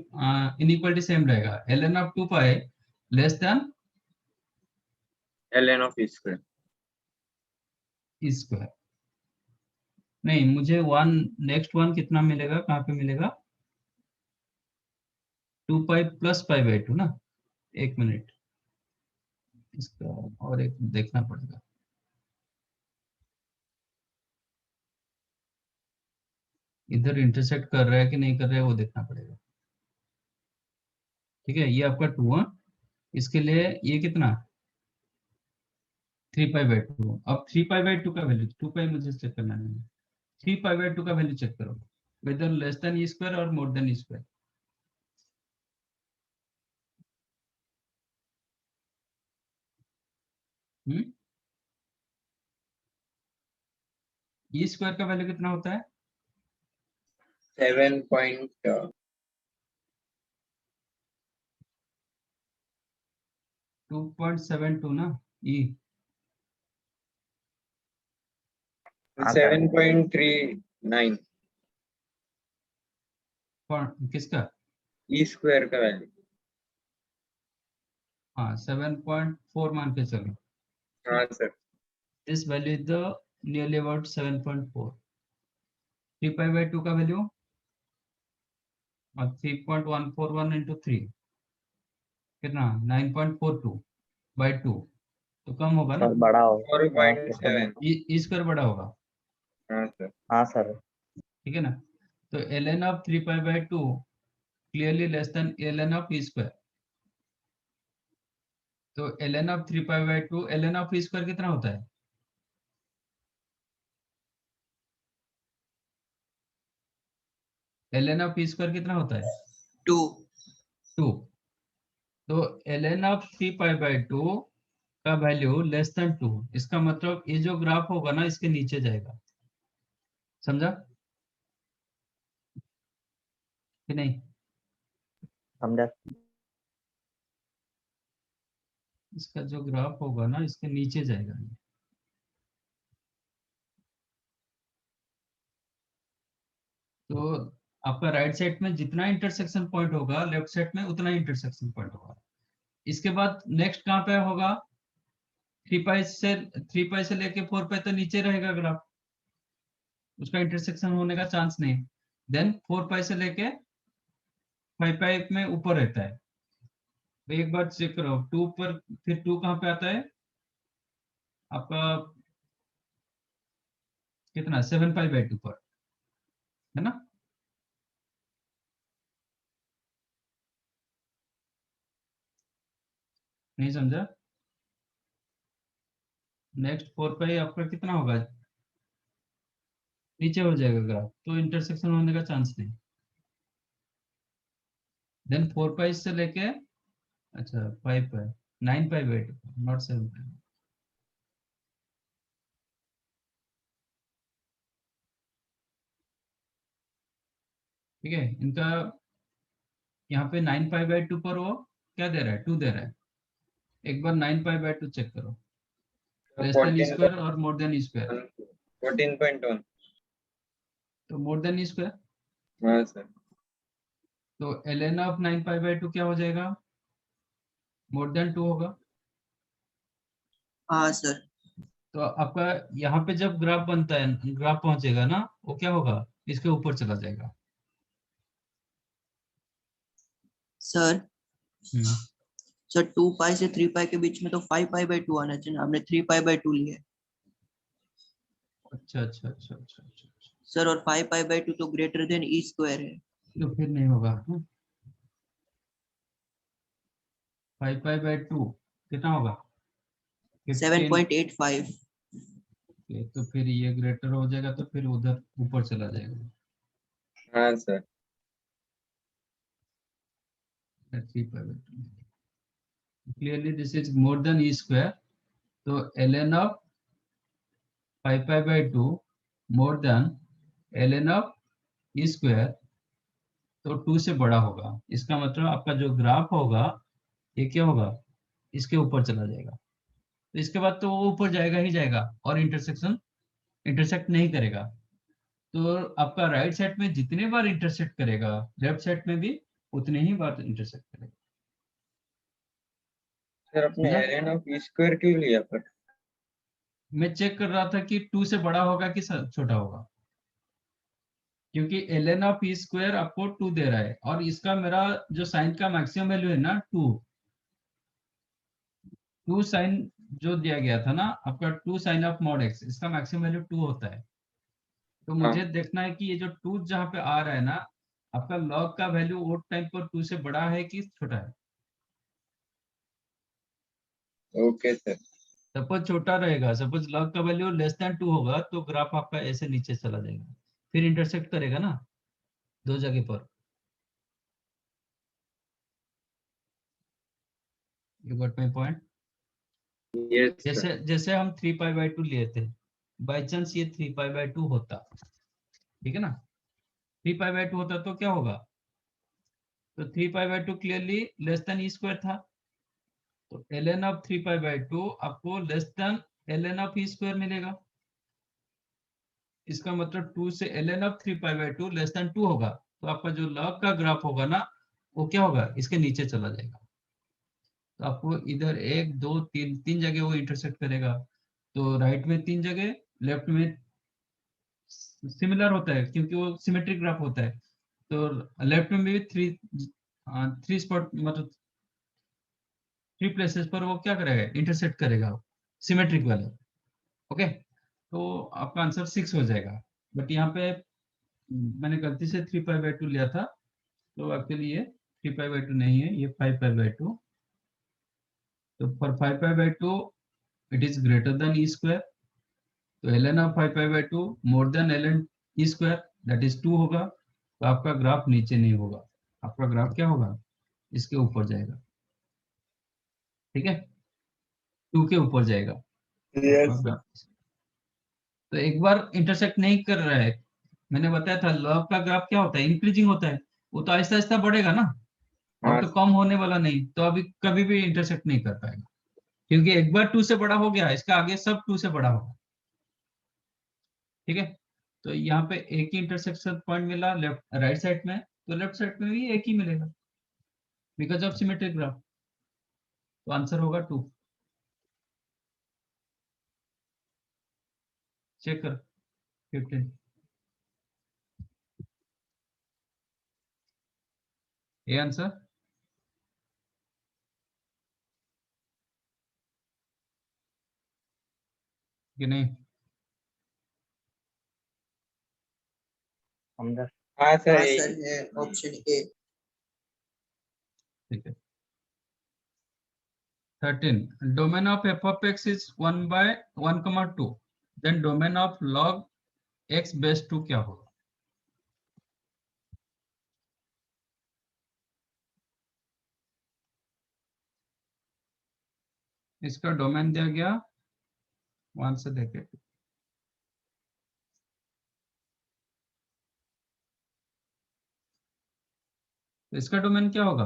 inequality same रहेगा. ln of 2 pi less than ln of e square. E square. नहीं, मुझे वन नेक्स्ट वन कितना मिलेगा, कहाँ पे मिलेगा? 2 पाई प्लस पाई बाई 2 ना. एक मिनट, इसका और एक देखना पड़ेगा. इधर इंटरसेक्ट कर रहा है कि नहीं कर रहा है वो देखना पड़ेगा. ठीक है, ये आपका 2 है, इसके लिए ये कितना? 3 पाई बाई 2. अब 3 पाई बाई 2 का वैल्यू, 2 पाई मुझे चेक करना है, 3 पाई बाई 2 का वैल्यू चेक करो, weather less than E square और मोर than E square. E square का वैल्यू कितना होता है? 2.72 ना. ई 7.39 किसका? e square का वैल्यू. हाँ, 7.4 मान के चलो. हाँ sir. This value is the nearly about 7.4. 3 pi by 2 का वैल्यू और 3.141 into 3 कितना? 9.42 by 2, तो कम होगा ना. सर बड़ा होगा. 4.7. ई स्क्वायर बड़ा होगा. हाँ सर. हाँ सर. ठीक है ना, तो ln of 3 pi by 2 clearly less than ln of e square. तो ln of 3π/2 ln of E square कितना होता है? ln ऑफ ई स्क्वायर कितना होता है? 2। 2। तो ln ऑफ 3π/2 का वैल्यू लेस देन 2, इसका मतलब ये जो ग्राफ होगा ना इसके नीचे जाएगा। समझा कि नहीं? समझा। इसका जो ग्राफ होगा ना इसके नीचे जाएगा। तो आपका राइट साइड में जितना इंटरसेक्शन पॉइंट होगा लेफ्ट साइड में उतना इंटरसेक्शन पॉइंट होगा। इसके बाद नेक्स्ट कहाँ पे होगा? 3π से लेके 4π तो नीचे रहेगा ग्राफ, उसका इंटरसेक्शन होने का चांस नहीं। देन 4π से लेके 5π में ऊपर रहता है। तो एक बार चेक करो 2 पर, फिर 2 कहाँ पे आता है आपका? कितना? 7π/2 पर, है ना? नहीं समझा? नेक्स्ट 4π आपका कितना होगा? नीचे हो जाएगा ग्राफ, तो इंटरसेक्शन होने का चांस नहीं। देन 4π से लेके, अच्छा 5π, 9π/2, नॉट 7π। ठीक है, इनका यहाँ पे 9π/2 पर वो क्या दे रहा है? 2 दे रहा है। एक बार 9π/2 चेक करो, लेस देन ई स्क्वायर और मोर देन ई स्क्वायर। 14.1। तो मोर देन ई स्क्वायर, हाँ सर। तो ln ऑफ 9π/2 क्या हो जाएगा? मोर देन 2 होगा। हाँ सर। तो आपका यहाँ पे जब ग्राफ बनता है, ग्राफ पहुंचेगा ना, वो क्या होगा? इसके ऊपर चला जाएगा। सर हम्म, सर 2π से 3π के बीच में तो 5π/2 आना चाहिए ना, हमने 3π/2 लिया है। अच्छा अच्छा अच्छा अच्छा अच्छा अच्छा। सर और 5π/2 तो ग्रेटर देन ई स्क्वायर है। तो फिर नहीं होगा। 5π/2 कितना होगा? 15। 7.85। तो फिर ये ग्रेटर हो जाएगा, तो फिर उधर ऊपर चला जाएगा। हाँ sir. 3π/2 clearly this is more than E square. तो ln of 5π/2 more than ln of E square, तो 2 से बड़ा होगा। इसका मतलब आपका जो ग्राफ होगा ये क्या होगा? इसके ऊपर चला जाएगा। तो इसके बाद तो वो ऊपर जाएगा ही जाएगा और इंटरसेक्ट नहीं करेगा। तो आपका राइट साइड में जितने बार इंटरसेक्ट करेगा लेफ्ट साइड में भी उतने ही बार इंटरसेक्ट करेगा। सर अपने समझा? ln ऑफ ई स्क्वायर क्यों लिया पर? मैं चेक कर रहा था कि 2 से बड़ा होगा कि छोटा होगा, क्योंकि ln ऑफ ई स्क्वायर आपको 2 दे रहा है और इसका मेरा जो साइन का मैक्सिमम वैल्यू है ना 2 साइन जो दिया गया था ना आपका 2 साइन ऑफ मॉड एक्स, इसका मैक्सिमम वैल्यू 2 होता है। तो हाँ। मुझे देखना है कि ये जो 2 जहाँ पे आ रहा है ना, आपका लॉग का वैल्यू वो टाइम पर 2 से बड़ा है कि छोटा है। Okay sir. सपोज छोटा रहेगा, सपोज लॉग का वैल्यू लेस देन 2 होगा, तो ग्राफ आपका ऐसे नीचे चला जाएगा, फिर इंटरसेक्ट करेगा ना दो जगह पर। You got my point? Yes sir. जैसे जैसे हम 3π/2 लिए थे, बाई चांस ये 3π/2 होता, ठीक है ना, 3π/2 होता तो क्या होगा? तो 3π/2 clearly less than E square था, तो ln ऑफ 3π/2 आपको less than ln of E square मिलेगा। इसका मतलब 2 से ln ऑफ 3π/2 लेस देन 2 होगा, तो आपका जो लॉग का ग्राफ होगा ना वो क्या होगा? इसके नीचे चला जाएगा। तो आपको इधर 1 2 3 तीन जगह वो इंटरसेक्ट करेगा। तो राइट में 3 जगह, लेफ्ट में सिमिलर होता है क्योंकि वो सिमेट्रिक ग्राफ होता है। तो लेफ्ट में भी 3 स्पॉट, मतलब 3 प्लेसेस पर वो क्या करेगा? इंटरसेक्ट करेगा सिमेट्रिक वाले। ओके, तो आपका आंसर 6 हो जाएगा। बट यहाँ पे मैंने गलती से 3π/2 लिया था, तो एक्चुअली ये 3π/2 नहीं है, ये 5π/2 तो for 5π/2 it is greater than E square, तो ln of 5π/2 more than ln E square that is 2 होगा, तो आपका ग्राफ नीचे नहीं होगा, आपका ग्राफ क्या होगा, इसके ऊपर जाएगा, ठीक है, 2 के ऊपर जाएगा आपका ग्राफ। तो एक बार इंटरसेक्ट नहीं कर रहा है, मैंने बताया था लॉग का ग्राफ क्या होता है, इंक्रीजिंग होता है, वो तो आहिस्ता आहिस्ता बढ़ेगा ना, अब तो कम होने वाला नहीं, तो अभी कभी भी इंटरसेक्ट नहीं कर पाएगा, क्योंकि एक बार 2 से बड़ा हो गया, इसका आगे सब 2 से बड़ा होगा, ठीक है। तो यहाँ पे एक ही इंटरसेक्शन पॉइंट मिला लेफ्ट राइट साइड में, तो लेफ्ट साइड में भी एक ही मिलेगा बिकॉज ऑफ सिमेट्रिक ग्राफ, तो आंसर होगा 2। चेक कर 15 ये आंसर कि नहीं? हमदा हाँ हाँ सर सर है ऑप्शन ए। ठीक है। 13 domain of f of x is 1/1, 2, then domain of log x base 2 क्या होगा? इसका डोमेन दिया गया 1 से लेके 2, तो इसका डोमेन क्या होगा,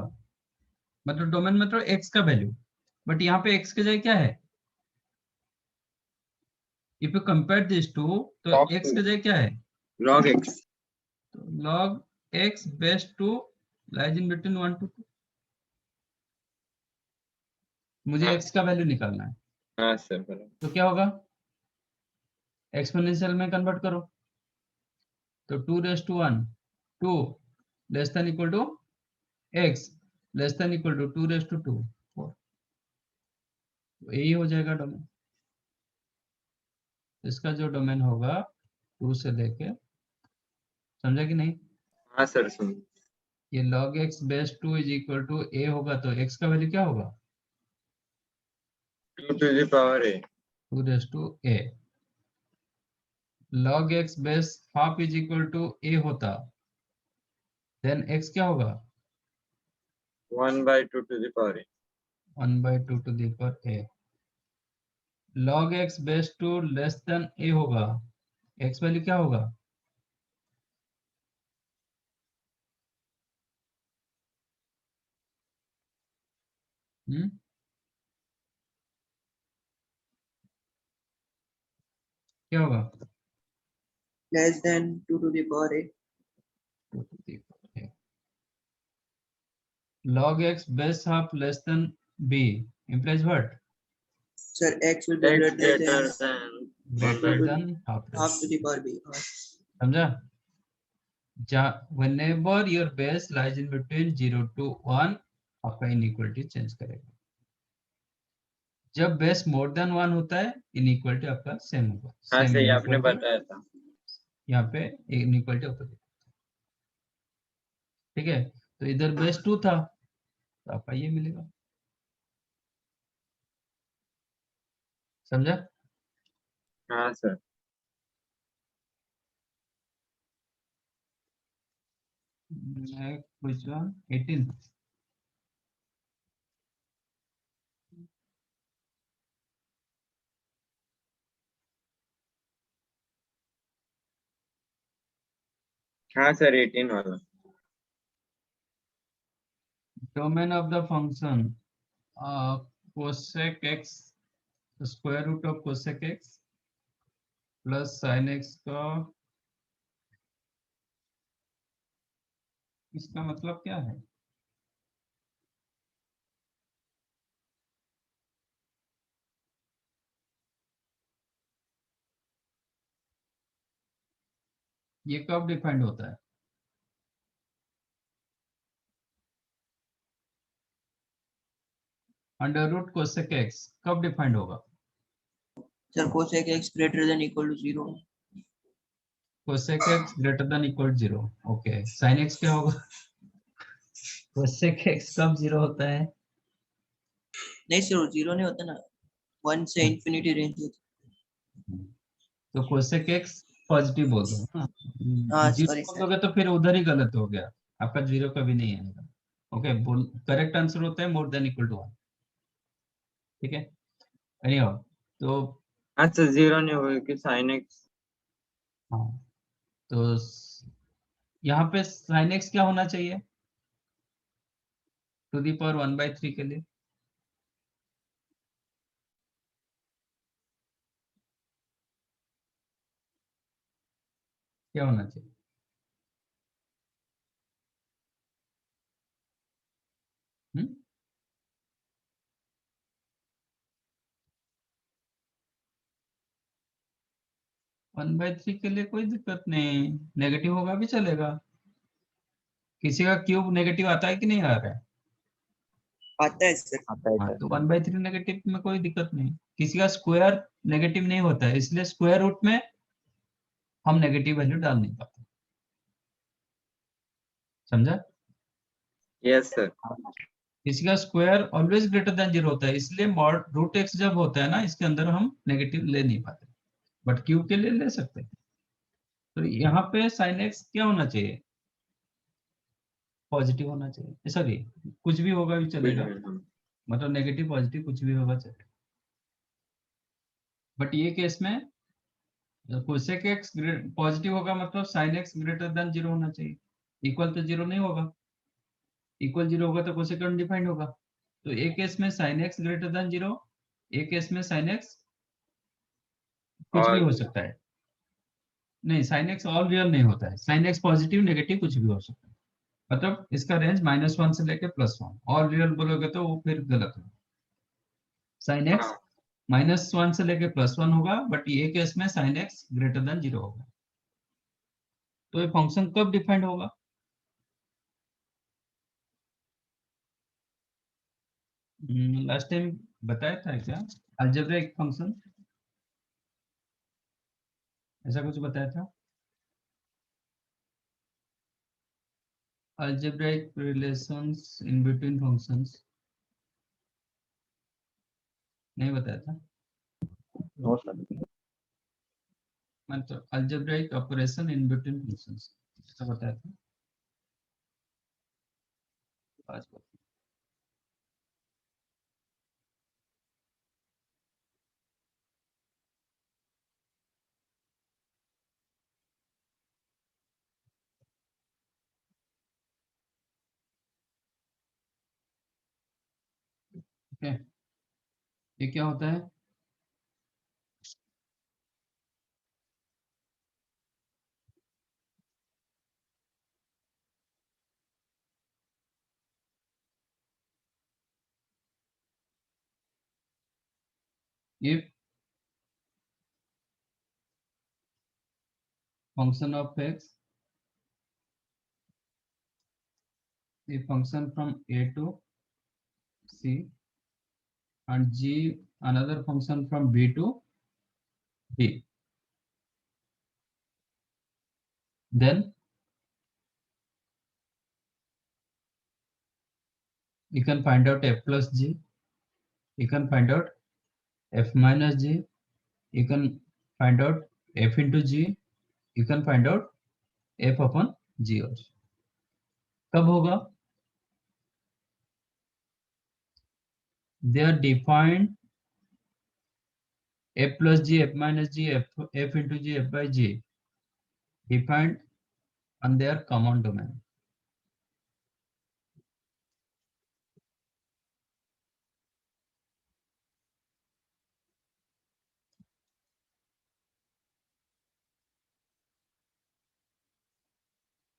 मतलब डोमेन मतलब x का वैल्यू, बट यहाँ पे x की जगह क्या है, if you compare this to तो Log x 2. की जगह क्या है, log x तो log x base 2 lies in between 1 to 2, मुझे हाँ x का वैल्यू निकालना है, हाँ सर बराबर। तो क्या होगा, एक्सपोनेंशियल में कन्वर्ट करो, तो 2 raised to 1 2 less than equal to x less than equal to 2 raised to 2 4, तो यही हो जाएगा डोमेन, इसका जो डोमेन होगा 2 से लेके, समझा कि नहीं, हाँ सर सुन ये log x base 2 is equal to a होगा, तो x का वैल्यू क्या होगा, 2 to the power a 2 raised to a, log x base half is equal to a होता, देन x क्या होगा 1/2 to the power a 1/2 to the power a, log x base 2 less then a होगा, x value क्या होगा, क्या होगा, less than 2 to the power a। 2 to the power a, log x base half less than b implies what, sir x will be x greater greater than than greater 1/2 than half half to base, the power b। हाँ। समझा, whenever your base lies in between 0 to 1 आपका inequality change करेगा, जब base more than 1 होता है inequality आपका same होगा, हाँ सेम सही आपने इनइक्वालिटी, बताया था यहाँ पे इनइक्वालिटी अपोजिट, ठीक है, तो इधर बेस 2 था तो आपका ये मिलेगा, समझा, हाँ सर which one 18 हाँ सर 18 वाला domain of the function cosec x square root of cosec x plus sin x का इसका मतलब क्या है, ये कब डिफाइंड होता है, अंडर रूट कोसेक एक्स कब डिफाइंड होगा, sir cosec x greater than equal to 0। Cosec x greater than equal 0, okay, sine x क्या होगा कोसेक एक्स कब 0 होता है, नहीं सर, जीरो नहीं होता ना, 1 से इंफिनिटी रेंज होती तो कोसेक एक्स पॉजिटिव बोल दो ना, हाँ, जीरो sorry, बोल sir. दोगे तो फिर उधर ही गलत हो गया, आपका जीरो कभी नहीं आएगा। ओके, बोल करेक्ट आंसर होता है मोर देन इक्वल टू 1, ठीक है। एनीहाउ, तो अच्छा, जीरो नहीं होगा कि साइन एक्स। हाँ, तो यहाँ पे साइन एक्स क्या होना चाहिए टू दी पावर 1/3 के लिए? क्या होना चाहिए? हम्म 1/3 के लिए कोई दिक्कत नहीं, नेगेटिव होगा भी चलेगा। किसी का क्यूब नेगेटिव आता है कि नहीं आ रहा है? आता है सर. आता है हाँ, सर। तो 1/3 नेगेटिव में कोई दिक्कत नहीं। किसी का स्क्वायर नेगेटिव नहीं होता है, इसलिए स्क्वायर रूट में हम नेगेटिव वैल्यू डाल नहीं पाते। समझा? Yes sir. किसी का स्क्वायर ऑलवेज ग्रेटर देन 0 होता है, इसलिए मॉड रूट एक्स जब होता है ना, इसके अंदर हम नेगेटिव ले नहीं पाते, बट क्यूब के लिए ले सकते हैं। तो यहाँ पे साइन एक्स क्या होना चाहिए? पॉजिटिव होना चाहिए, सॉरी, कुछ भी होगा भी चलेगा, मतलब नेगेटिव पॉजिटिव कुछ भी होगा चलेगा। बट ये केस में कोसेक एक्स पॉजिटिव होगा, मतलब साइन एक्स ग्रेटर देन 0 होना चाहिए। इक्वल तो 0 नहीं होगा, इक्वल 0 होगा तो कोसेक अनडिफाइंड होगा। तो एक केस में साइन एक्स ग्रेटर देन 0, एक केस में साइन एक्स कुछ भी और हो सकता है। नहीं, साइन एक्स ऑल रियल नहीं होता है, साइन एक्स पॉजिटिव नेगेटिव कुछ भी हो सकता है, मतलब इसका रेंज -1 से लेके +1। ऑल रियल बोलोगे तो वो फिर गलत है। साइन एक्स हाँ, -1 से लेके +1 होगा, बट ये केस में साइन एक्स ग्रेटर देन 0 होगा। तो ये फंक्शन कब डिफाइंड होगा? लास्ट टाइम बताया था क्या, अलजेब्रिक फंक्शन, ऐसा कुछ बताया था? Algebraic relations in between functions नहीं बताया था? No sir. मतलब algebraic operation in between functions ऐसा बताया था आज को। ठीक है, ये क्या होता है? if function of x, the function from a to c, and g another function from b to d, then you can find out f plus g, you can find out f minus g, you can find out f into g, you can find out f upon g also. कब होगा? They are defined f plus g, f minus g, f into g, f by g, defined on their common domain.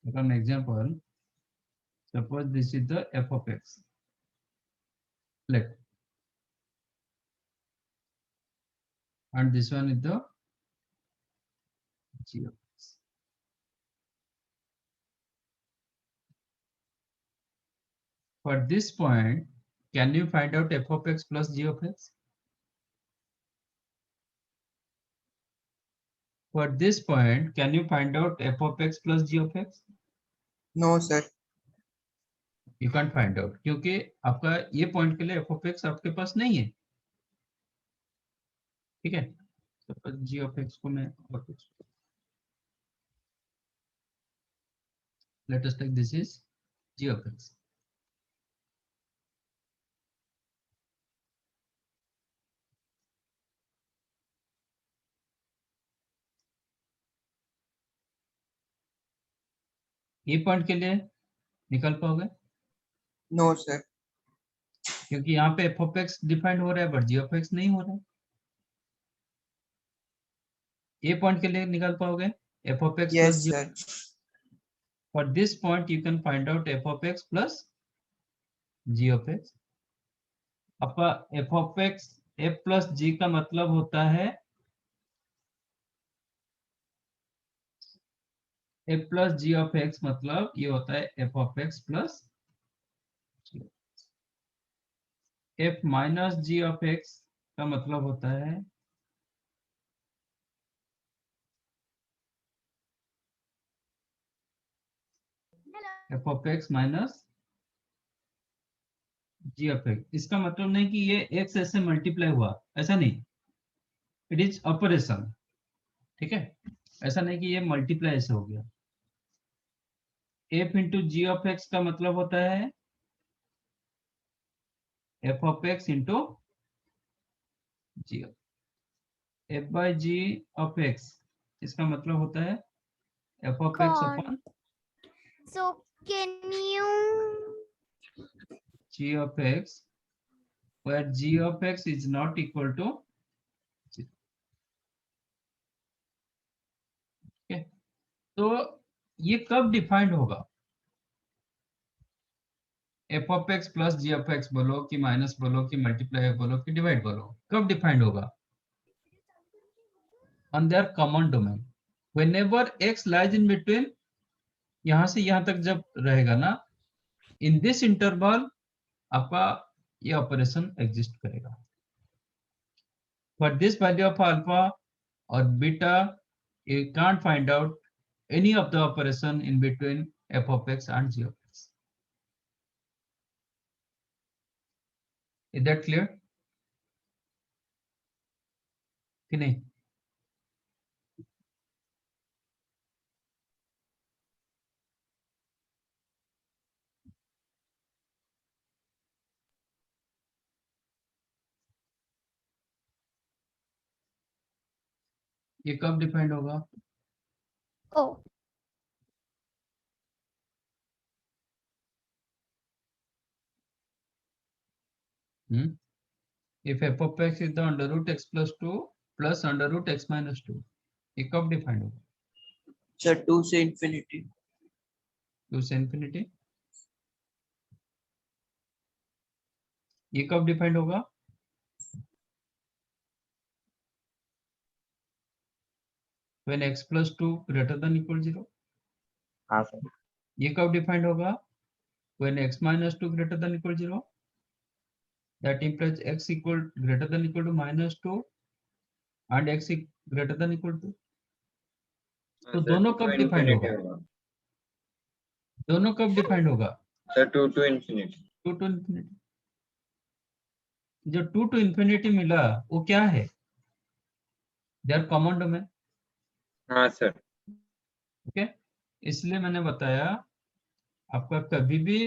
For an example, suppose this is the f of x, let, and this one is the g of x. For this point, can you find out f of x plus g of x? For this point, can you find out f of x plus g of x? No, sir. You can find out, क्योंकि आपका ये point के लिए F of x आपके पास नहीं है, ठीक है। तो जी ऑफ एक्स को मैं और कुछ, let us take this is g of x. ये पॉइंट के लिए निकल पाओगे? No sir. क्योंकि यहाँ पे एफ ऑफ एक्स डिफाइंड हो रहा है बट जी ऑफ एक्स नहीं हो रहा है। ये पॉइंट के लिए निकाल पाओगे F of X yes plus G? Sir. For this point you can find out F of x plus ji of X. आपका F of X F plus G का मतलब होता है F plus ji of X, मतलब ये होता है F of x plus F minus G of x का मतलब होता है F of X minus G of x. इसका मतलब नहीं कि ये एक्स ऐसे मल्टीप्लाई हुआ, ऐसा नहीं, इट इज ऑपरेशन, ठीक है। ऐसा नहीं कि ये मल्टीप्लाई ऐसे हो गया। F into g of x का मतलब होता है F of x into g. F by g of x, इसका मतलब होता है F of x upon So can you g of x, where g of x is not equal to 0. Okay? तो ये कब डिफाइंड होगा? F of x plus ji of x बोलो कि माइनस बोलो कि मल्टीप्लाई बोलो कि डिवाइड बोलो, कब डिफाइंड होगा? On their common domain, whenever x lies in between, यहां से यहां तक जब रहेगा ना, इन दिस इंटरवल आपका ये ऑपरेशन एग्जिस्ट करेगा। For this value of alpha और beta you can't find out any of the operation in between f of x and g of x. Is that clear? कि नहीं? ये कब डिपेंड होगा? oh If f of x is the under root x plus 2 plus under root x minus 2, ये कब defined होगा? Sir 2 से infinity. 2 से इंफिनिटी। ये कब डिफाइंड होगा? When x plus 2 greater than equal 0. हाँ सर। ये कब डिफाइंड होगा? When x minus 2 greater than equal 0. That implies x equal greater than equal to minus 2 and x greater than equal to, तो दोनों कब डिफाइंड होगा? दोनों कब डिफाइंड होगा? Sir 2 to infinity। 2 to infinity। जो 2 to infinity मिला वो क्या है? They are common domain. हाँ सर। ओके, इसलिए मैंने बताया आपका कभी भी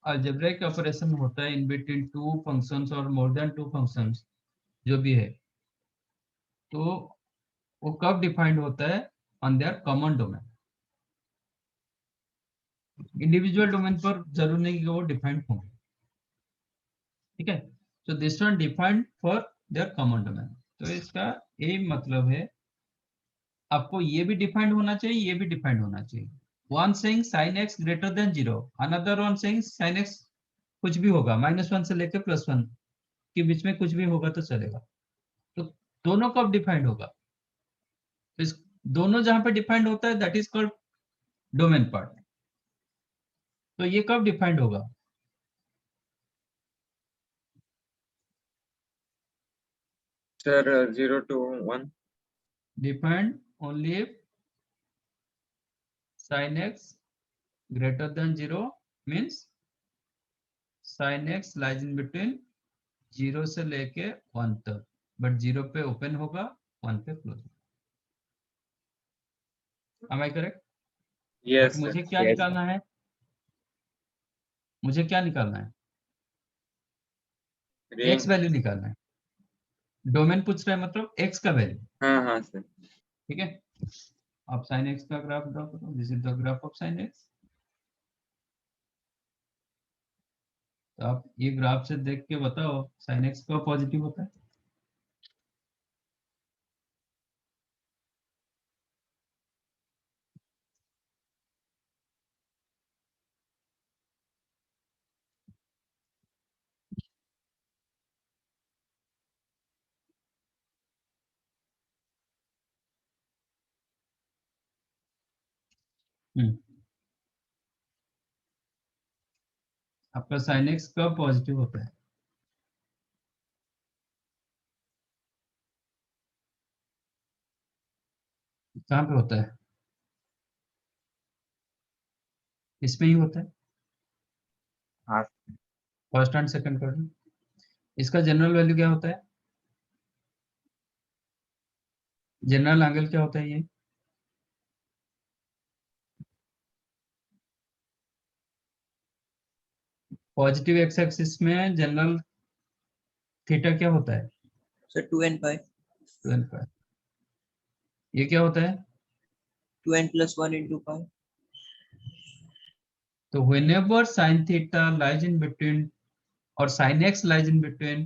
अलजेब्रिक ऑपरेशन होता है इन बिटवीन टू फंक्शंस और मोर देन टू फंक्शंस, जो भी है, तो वो कब डिफाइंड होता है? On their common domain. Individual domain पर जरूर नहीं कि वो डिफाइंड होंगे, ठीक है। So this one defined for their common domain. तो इसका यही मतलब है, आपको ये भी डिफाइंड होना चाहिए, ये भी डिफाइंड होना चाहिए। One saying sin x greater than 0, another one saying sin x कुछ भी होगा, -1 से लेकर +1 के बीच में कुछ भी होगा तो चलेगा। तो दोनों कब डिफाइंड होगा? तो इस दोनों जहां पे डिफाइंड होता है that is called domain part. तो ये कब डिफाइंड होगा? Sir 0 to 1। Defined only if sin x greater than 0 means sine x lies in between 0 से लेके 1 तक, बट 0 पे ओपन होगा, 1 पे close. Am I correct? Yes but sir. मुझे क्या Yes. निकालना है? मुझे क्या निकालना है? रेंज। एक्स वैल्यू निकालना है। डोमेन पूछ रहा है, मतलब एक्स का वैल्यू। हाँ हाँ सर। ठीक है, आप साइन एक्स का ग्राफ ड्रॉ करो। This is the graph of sine x. तो आप ये ग्राफ से देख के बताओ साइन एक्स का पॉजिटिव होता है? हम्म, आपका साइन एक्स कब पॉजिटिव होता है? कहाँ पे होता है? इसमें ही होता है, हाँ फर्स्ट एंड सेकंड क्वाड्रेंट। इसका जनरल वैल्यू क्या होता है? जनरल एंगल क्या होता है ये? पॉजिटिव एक्स एक्सिस में जनरल थीटा क्या होता है? सर 2n पाई, 12 का। ये क्या होता है? 2n plus 1 into पाई। तो whenever sin theta lies in between or sin x lies in between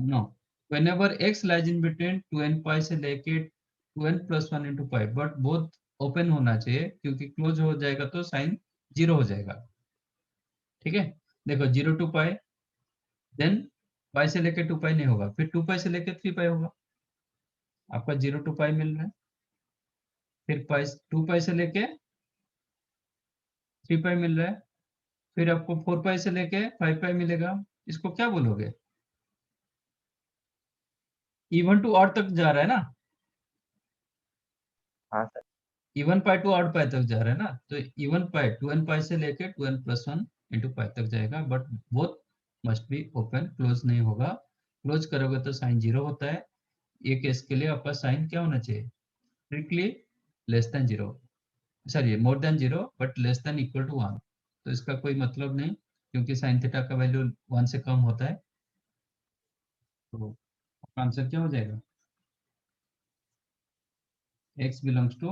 no, whenever x lies in between 2n pi से लेके 2n plus 1 into pi, but both open होना चाहिए, क्योंकि क्लोज हो जाएगा तो sign 0 हो जाएगा। ठीक है, देखो 0 to pi, देन पाई से लेके 2 पाई नहीं होगा, फिर 2 पाई से लेके 3 पाई होगा। आपका 0 to पाई मिल रहा है, फिर पाई 2 पाई से लेके 3 पाई मिल रहा है, फिर आपको 4 पाई से लेके 5 पाई मिलेगा। इसको क्या बोलोगे? इवन टू ऑड तक जा रहा है ना, हाँ sir. Even pi to odd pi तक जा रहा है ना, तो इवन पाई 2n पाई से लेके 2n plus 1 into पाई तक जाएगा, but both must be open, close नहीं होगा। क्लोज करोगे तो साइन 0 होता है। ये केस के लिए आपका साइन क्या होना चाहिए? Strictly less than 0, sorry more than 0 but less than equal to 1। तो इसका कोई मतलब नहीं, क्योंकि साइन थीटा का वैल्यू 1 से कम होता है। तो आंसर क्या हो जाएगा? x बिलोंग्स टू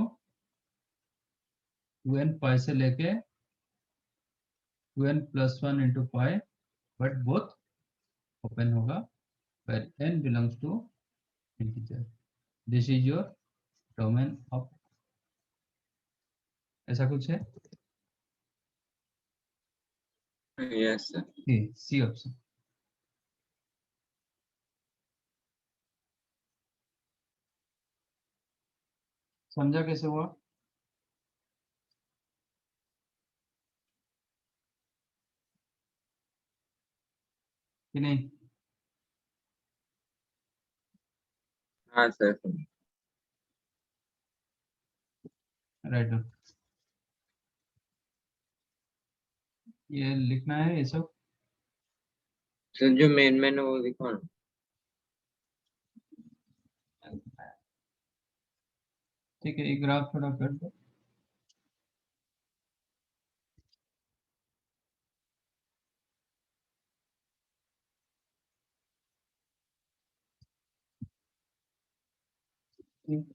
2n पाई से लेके 2n plus 1 into pi, but both open होगा, where n belongs to integer. This is your domain of, ऐसा कुछ है? Yes sir. C option. समझा कैसे हुआ? कि नहीं? हाँ सर। राइट, ये लिखना है ये सब। सर जो मेन है वो दिखो ना। ठीक है, ये ग्राफ थोड़ा कर दो। ठीक।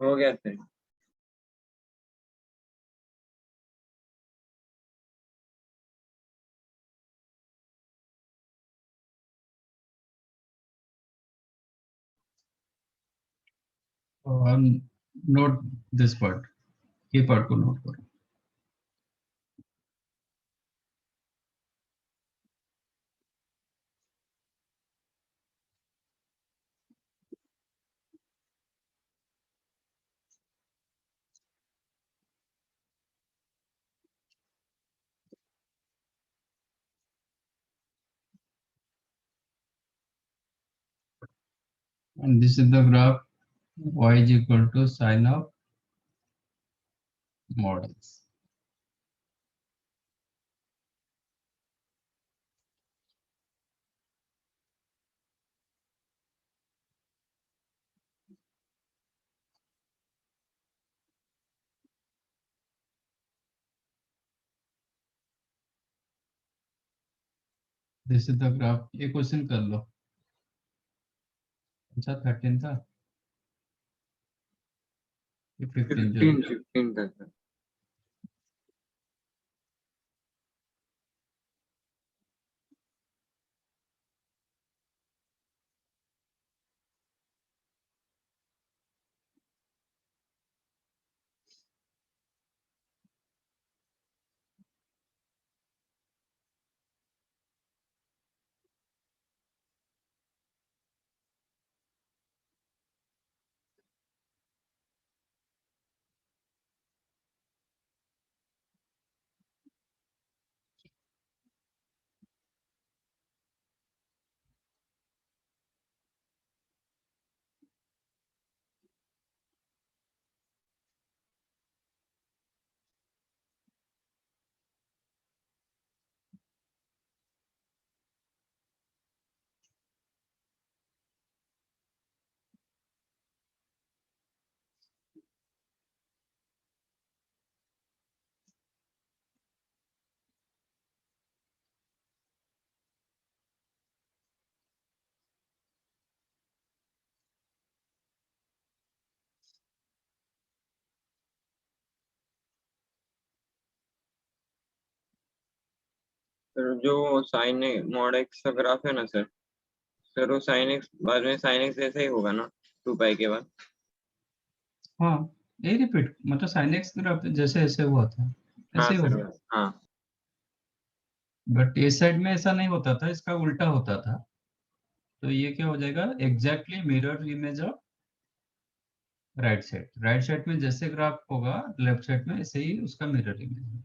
हो गया सर। और नोट दिस पार्ट, ये पार्ट को नोट करो। And this is the graph y is equal to sine of mod x. This is the graph. ये क्वेश्चन कर लो। अच्छा 13 था, ये 15 जो 15 था सर। सर जो साइन मॉड एक्स का ग्राफ है ना सर, सर वो साइन एक्स बाद में साइन एक्स ऐसे ही होगा ना 2 पाई के बाद? हाँ ये रिपीट, मतलब sin x ग्राफ जैसे ऐसे हुआ था हाँ ऐसे ही सर, होगा। हाँ। बट ये साइड में ऐसा नहीं होता था, इसका उल्टा होता था। तो ये क्या हो जाएगा, exactly mirror image of right side. Right side में जैसे ग्राफ होगा लेफ्ट साइड में ऐसे ही उसका मिरर इमेज।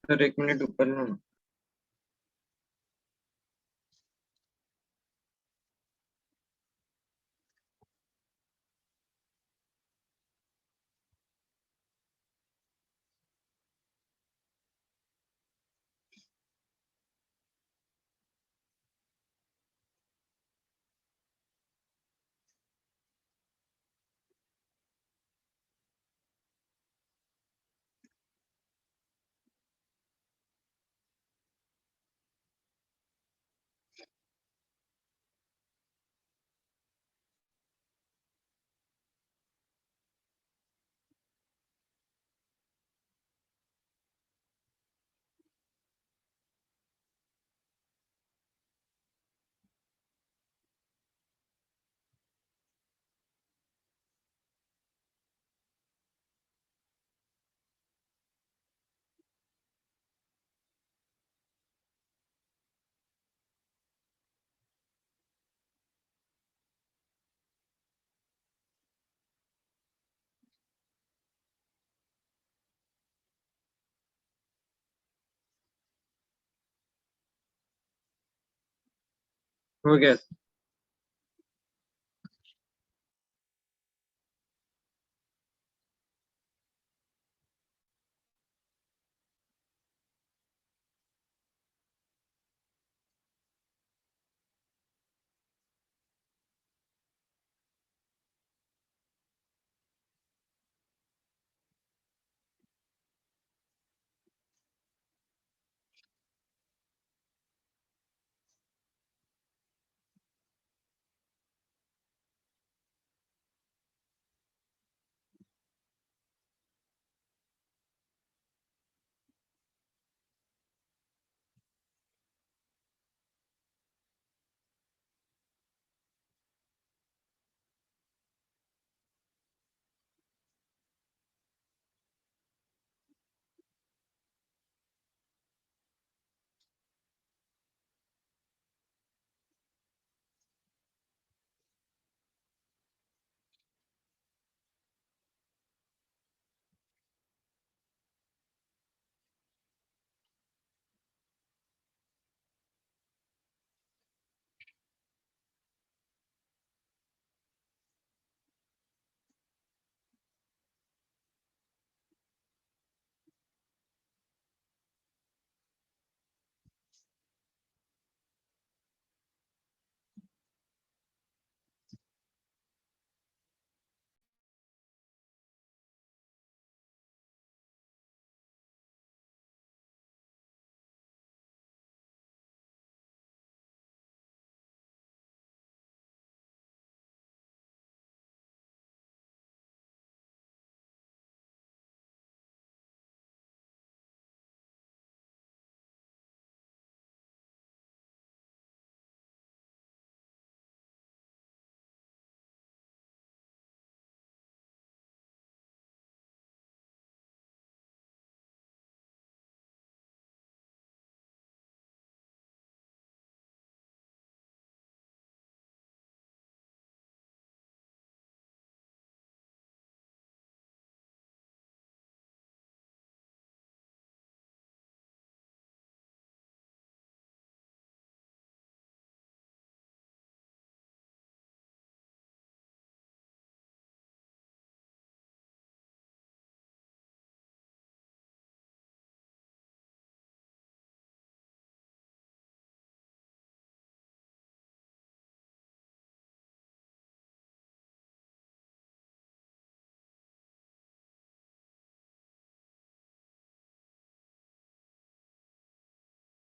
सर 1 मिनट ऊपर लो ना। हो गया।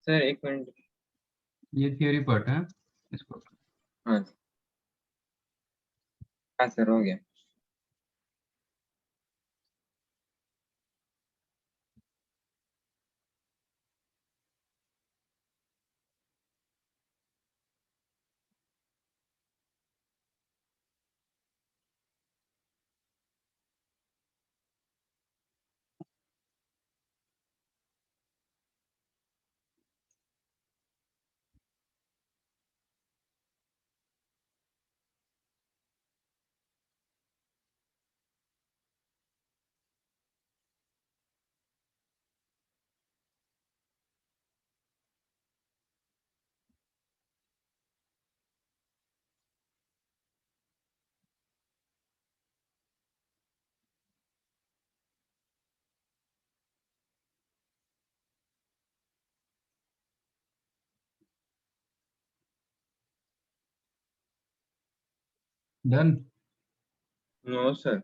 Sir 1 minute. ये थियोरी पार्ट है इसको। हाँ हाँ सर हो गया। Done. No sir.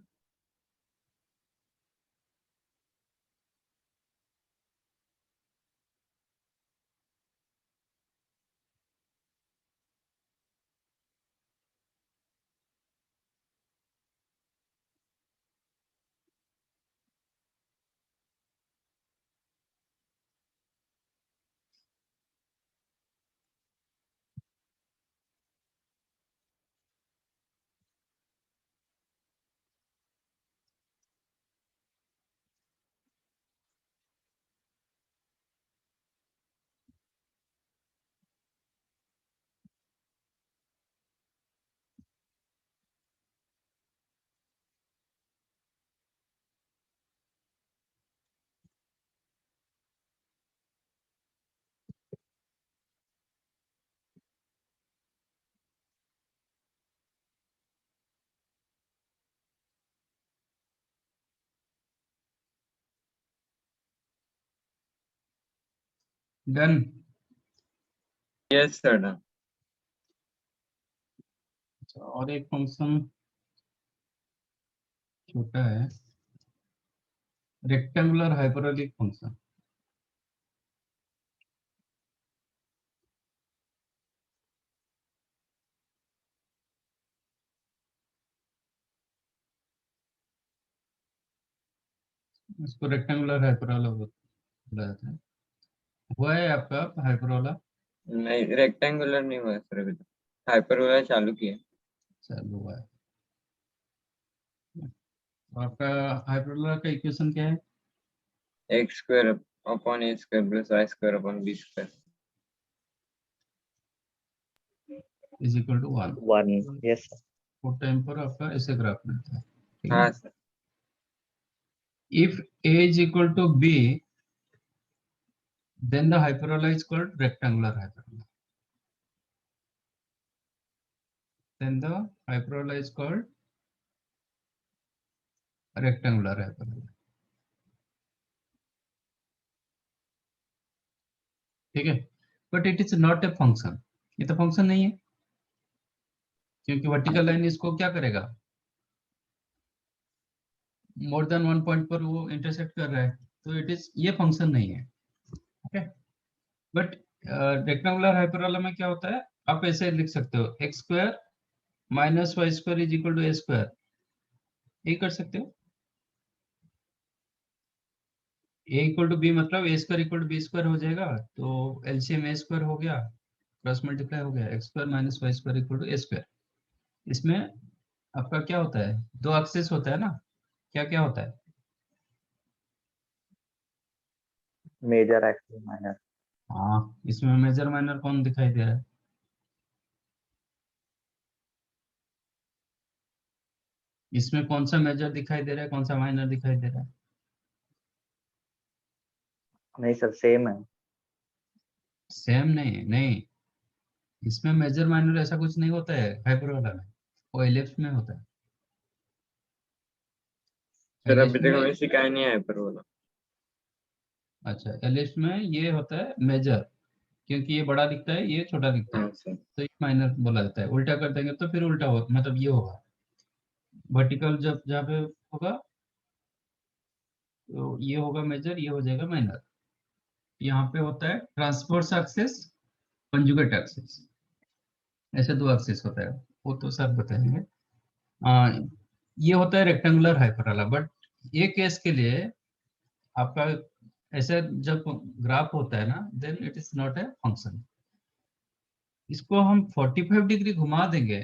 Done. Yes sir done. और एक फंक्शन छोटा है, रेक्टेंगुलर हाइपरबोलिक फंक्शन। इसको रेक्टेंगुलर हाइपरबोला बोला जाता है। हुआ है आपका हाइपरबोला? नहीं रेक्टेंगुलर नहीं हुआ सर अभी तक, हाइपरबोला चालू किया। चालू हुआ है। तो आपका हाइपरबोला का इक्वेशन क्या है? X square upon a square plus y square upon b square. Is equal to 1। 1, yes sir. वो टाइम पर आपका ऐसे ग्राफ मिलता है, ठीक है। हाँ sir. If a is equal to b, then the hyperbola is called rectangular hyperbola. Then the hyperbola is called rectangular hyperbola. ठीक है, but it is not a function. ये तो फंक्शन नहीं है, क्योंकि वर्टिकल लाइन इसको क्या करेगा, मोर देन 1 पॉइंट पर वो इंटरसेक्ट कर रहा है, तो इट इज, ये फंक्शन नहीं है। ओके, बट रेक्टेंगुलर हाइपरबोला में क्या होता है, आप ऐसे लिख सकते हो X square minus Y square is equal to A square, ये कर सकते हो। ए इक्वल टू बी मतलब A square equal to B square हो जाएगा, तो एलसीएम ए स्क्वायर हो गया, क्रॉस मल्टीप्लाई हो गया, x square minus Y square equal to A square. इसमें आपका क्या होता है, दो एक्सिस होता है ना, क्या क्या होता है? Major axis, minor. हाँ, इसमें मेजर माइनर कौन दिखाई दे रहा है? इसमें कौन सा मेजर दिखाई दे रहा है, कौन सा माइनर दिखाई दे रहा है? नहीं सर, सेम है. सेम नहीं, नहीं, इसमें मेजर माइनर ऐसा कुछ नहीं होता है हाइपरबोला में, वो एलिप्स में होता है। सर अभी एलिप्स तक में, हमें सिखाया नहीं है हाइपरबोला। अच्छा एलिप्स में ये होता है मेजर, क्योंकि ये बड़ा दिखता है, ये छोटा दिखता है, हाँ सर। तो ये माइनर बोला जाता है। उल्टा कर देंगे तो फिर उल्टा हो, मतलब ये होगा वर्टिकल, जब जहाँ पे होगा तो ये होगा मेजर, ये हो जाएगा माइनर। यहाँ पे होता है ट्रांसवर्स एक्सिस, कंजुगेट एक्सिस, ऐसे दो एक्सिस होता है, वो तो सर बताएंगे। ये होता है रेक्टेंगुलर हाइपरबोला, बट ये केस के लिए आपका ऐसे जब ग्राफ होता है ना, then it is not a function. इसको हम 45 डिग्री घुमा देंगे,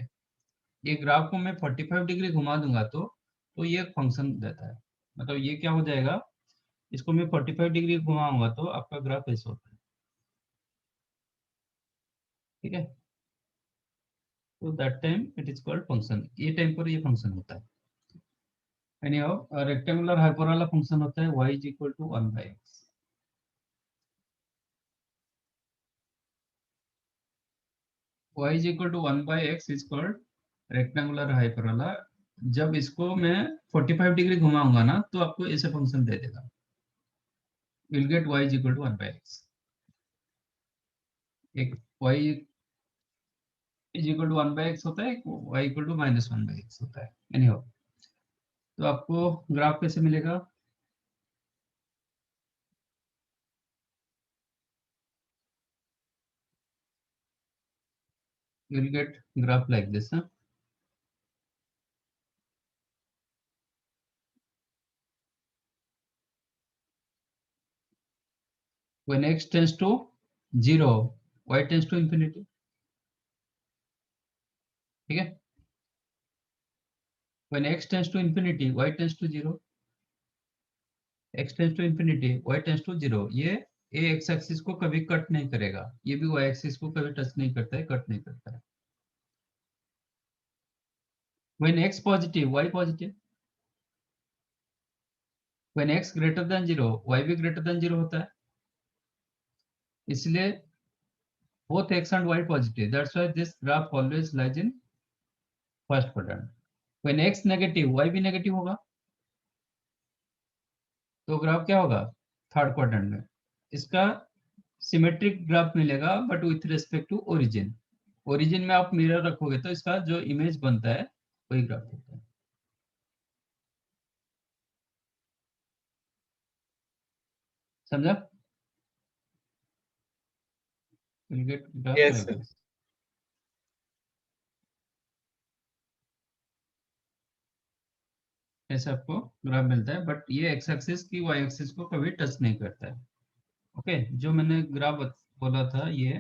ये ग्राफ को मैं 45 डिग्री घुमा दूंगा तो ये फंक्शन देता है। मतलब ये क्या हो जाएगा, इसको मैं 45 डिग्री घुमाऊंगा तो आपका ग्राफ ऐसे होता है, ठीक है। तो that time it is called function, ये टाइम पर ये फंक्शन होता है। एनीहाउ रेक्टेंगुलर हाइपरबोला फंक्शन होता है y is equal to 1/x। y is equal to 1/x is called rectangular hyperbola. जब इसको मैं 45 डिग्री घुमाऊंगा ना, तो आपको ऐसे फंक्शन दे देगा, will get y is equal to 1/x। एक y is equal to 1/x होता है, y इक्वल टू -1/x होता है। एनी हो, तो आपको ग्राफ कैसे मिलेगा? You will get graph like this, huh? When x tends to 0, y tends to infinity, ठीक है? When x tends to infinity, y tends to 0, x tends to infinity, y tends to 0। ये a x axis को कभी cut नहीं करेगा, ये भी y axis को कभी टच नहीं करता है, कट नहीं करता है। When x positive, y positive। When x greater than 0, y भी greater than 0 होता है, इसलिए both x and y positive, that's why this graph always lies in first quadrant। When x negative, y भी negative होगा, तो graph क्या होगा? Third quadrant में। इसका सिमेट्रिक ग्राफ मिलेगा but with respect to origin. Origin में आप मिरर रखोगे तो इसका जो इमेज बनता है वही ग्राफ होता है। समझा? You'll get graph Yes, like sir. this। ऐसे आपको ग्राफ मिलता है, बट ये एक्स एक्सिस की वाई एक्सिस को कभी टच नहीं करता है। ओके, जो मैंने ग्राफ बोला था ये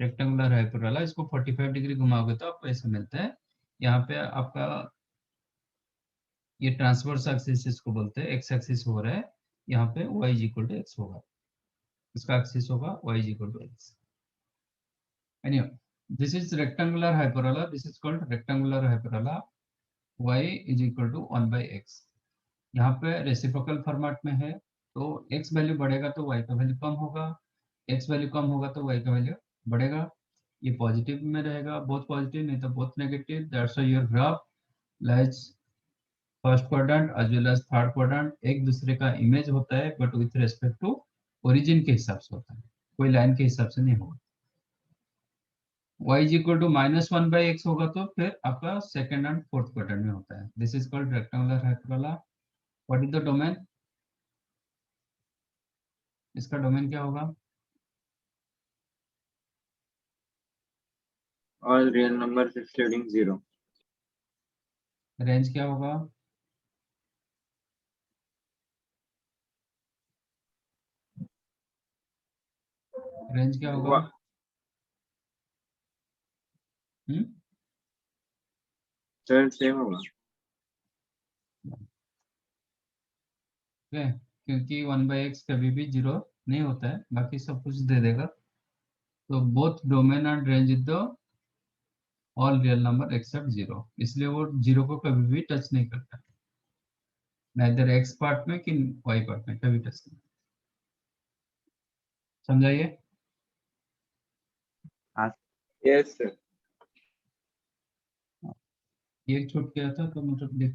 रेक्टेंगुलर हाइपरबोला, इसको 45 डिग्री घुमाओगे तो आपको ऐसा मिलता है। यहाँ पे आपका ये ट्रांसवर्स एक्सिस इसको बोलते हैं, एक्स एक्सिस हो रहा है, यहाँ पे y is equal to x होगा, इसका एक्सिस होगा y is equal to x. Anyway, this is rectangular hyperbola, this is called rectangular hyperbola, y is equal to 1/x। यहाँ पे रेसिप्रोकल फॉर्मेट में है, तो x वैल्यू बढ़ेगा तो y का वैल्यू कम होगा, x वैल्यू कम होगा तो y का वैल्यू बढ़ेगा। ये पॉजिटिव में रहेगा, बहुत पॉजिटिव नहीं तो बहुत negative. That's why your graph lies first quadrant as well as third quadrant, एक दूसरे का इमेज होता है but with respect to origin के हिसाब से होता है, कोई लाइन के हिसाब से नहीं होगा। y is equal to -1/x होगा तो फिर आपका सेकंड एंड फोर्थ क्वाड्रेंट में होता है। This is called rectangular hyperbola. What is the domain? इसका डोमेन क्या होगा? All real numbers excluding 0। Range क्या होगा? रेंज क्या होगा? सर सेम होगा। ठीक है, क्योंकि 1/x कभी भी 0 नहीं होता है, बाकी सब कुछ दे देगा। तो both domain and range is the all real number except 0, इसलिए वो 0 को कभी भी टच नहीं करता, नाइदर x पार्ट में कि y पार्ट में कभी टच नहीं। समझाइए? Yes sir. ये छूट गया था तो मतलब देख,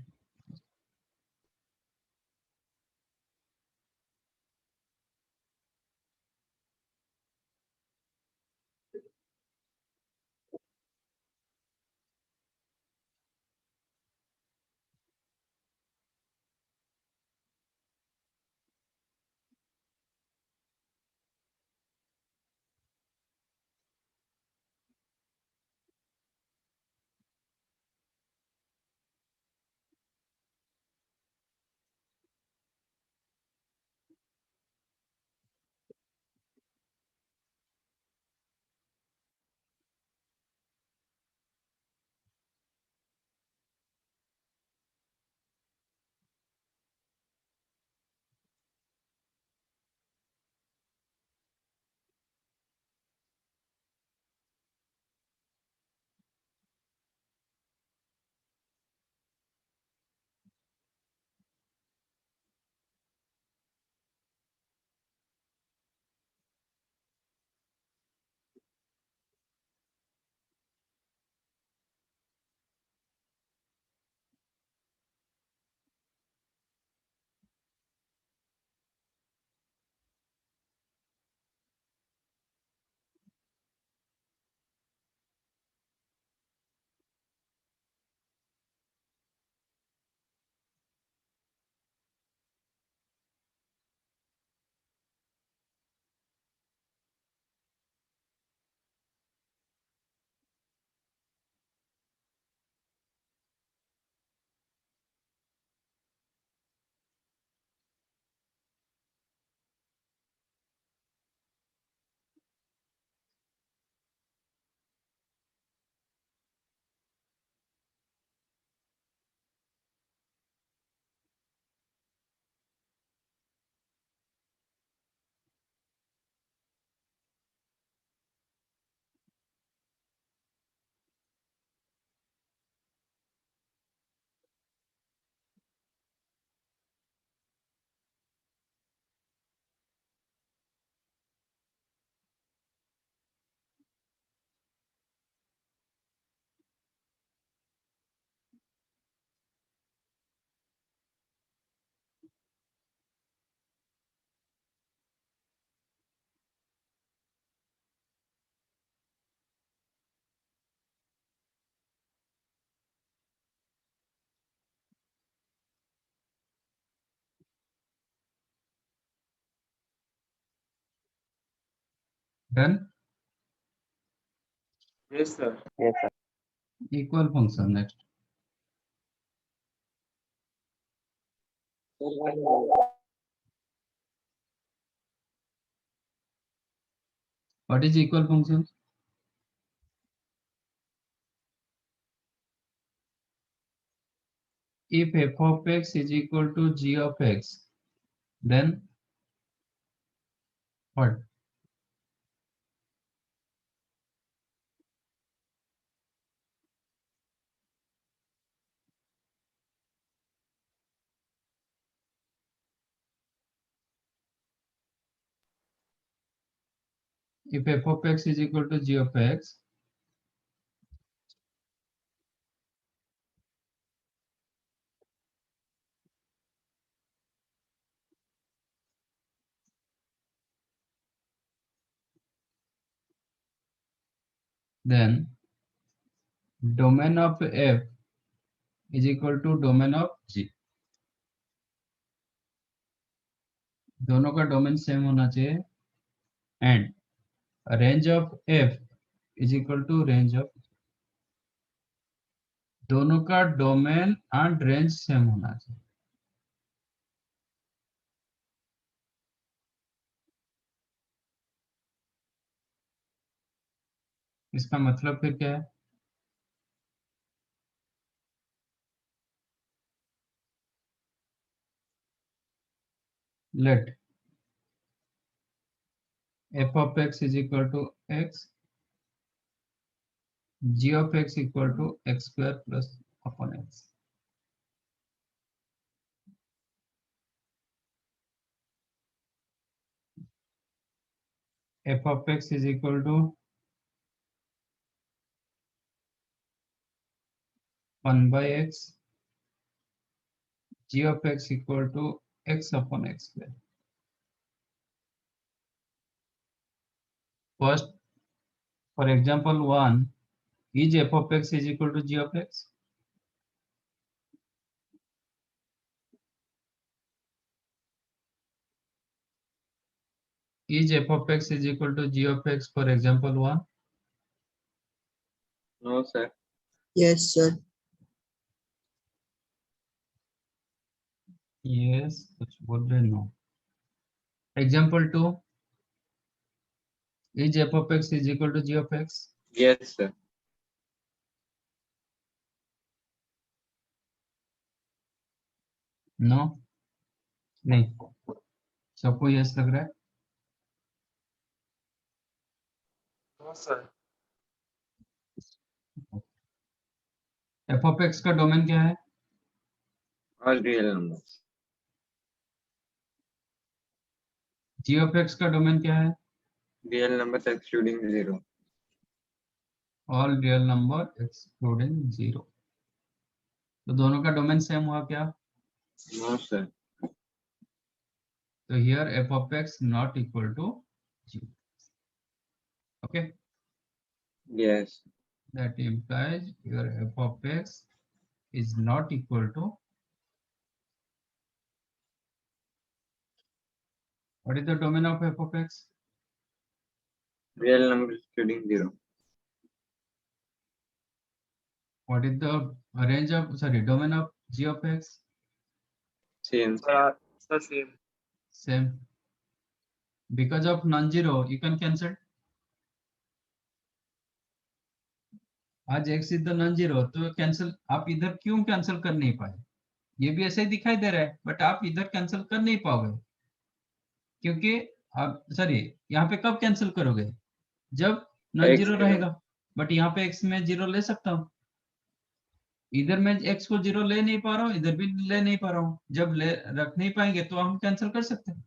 done yes sir. Yes sir. Equal function next what is equal function if f of x is equal to g of x then what if f of x is equal to g of x then domain of f is equal to domain of g दोनों का domain same होना चाहिए and range of f is equal to range of दोनों का domain and range same होना चाहिए इसका मतलब फिर क्या है let f of x is equal to x g of x equal to x square plus upon x f of x is equal to 1 by x g of x equal to x upon x square first for example 1 is f of x is equal to g of x is f of x is equal to g of x for example 1 no sir. Yes, sir. yes कुछ बोल रहे no example 2 is f of x is equal to g of x yes sir. no नहीं सबको yes लग रहा है no sir. f of x का domain क्या है all real numbers. g of x का डोमेन क्या है real numbers excluding 0। all real number excluding 0 तो दोनों का डोमेन सेम हुआ क्या नो सर। तो here f of x not equal to 0 okay yes. that implies your f of x is not equal to what is the domain of f of x real number excluding 0। what is the range of sorry domain of g of x same. Sir same. same because of non-zero you can cancel आज x is the non-zero तो cancel आप इधर क्यों cancel कर नहीं पाए ये भी ऐसे ही दिखाई दे रहा है बट आप इधर कैंसिल कर नहीं पाओगे क्योंकि आप सॉरी यहाँ पे कब कैंसिल करोगे जब नॉन X जीरो जीरो। रहेगा बट यहाँ पे x में जीरो ले सकता हूँ इधर मैं x को जीरो ले नहीं पा रहा हूँ इधर भी ले नहीं पा रहा हूँ जब ले रख नहीं पाएंगे तो हम कैंसिल कर सकते हैं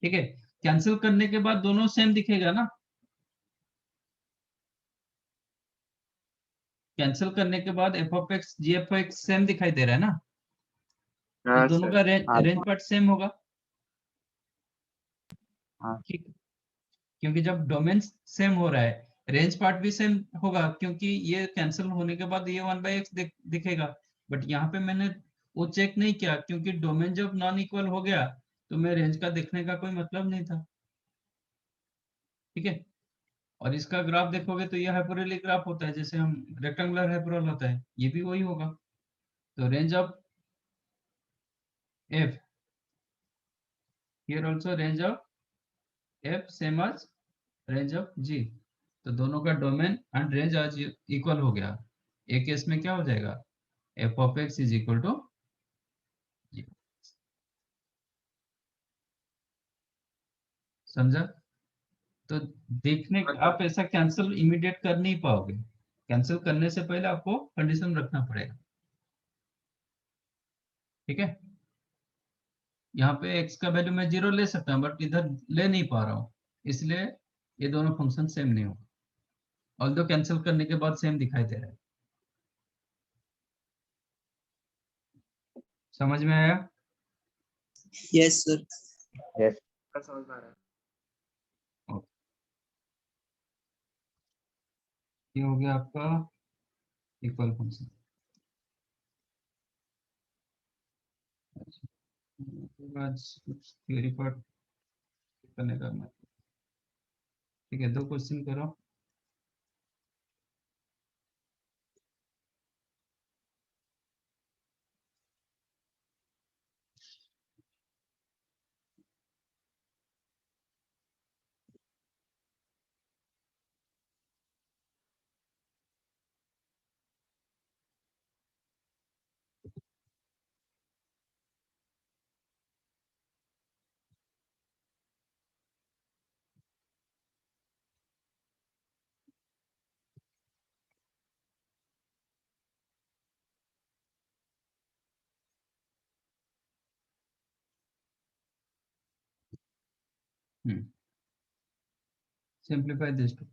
ठीक है कैंसिल करने के बाद दोनों सेम दिखेगा ना कैंसिल करने के बाद f of x g of x same दिखाई दे रहा है ना तो हाँ दोनों सर। का रेंज पार्ट सेम होगा हाँ। ठीक क्योंकि जब डोमेन सेम हो रहा है रेंज पार्ट भी सेम होगा क्योंकि ये कैंसिल होने के बाद ये 1/x दिखेगा बट यहाँ पे मैंने वो चेक नहीं किया क्योंकि डोमेन जब नॉन इक्वल हो गया तो मैं रेंज का देखने का कोई मतलब नहीं था ठीक है। और इसका ग्राफ देखोगे तो ये हाइपरबोलिक ग्राफ होता है, जैसे हम रेक्टेंगुलर हाइपरबोला होता है, ये भी वही होगा। तो range of F, here also range of F same as range of G. तो दोनों का डोमेन एंड रेंज आज इक्वल हो गया। एक केस में क्या हो जाएगा, F of X is equal to G. समझा? तो देखने आप ऐसा कैंसिल इमीडिएट कर नहीं पाओगे, कैंसिल करने से पहले आपको कंडीशन रखना पड़ेगा। ठीक है। यहाँ पे x का वैल्यू मैं 0 ले सकता हूँ, बट इधर ले नहीं पा रहा हूँ, इसलिए ये दोनों फंक्शन सेम नहीं होगा, ऑल्दो कैंसिल करने के बाद सेम दिखाई दे रहा है। समझ में आया? Yes sir. यस। समझ में आ रहा है। Okay. ये हो गया आपका इक्वल फंक्शन। आज कुछ थ्योरी पार्ट करने का मैं, ठीक है, 2 क्वेश्चन करो। Simplify this two.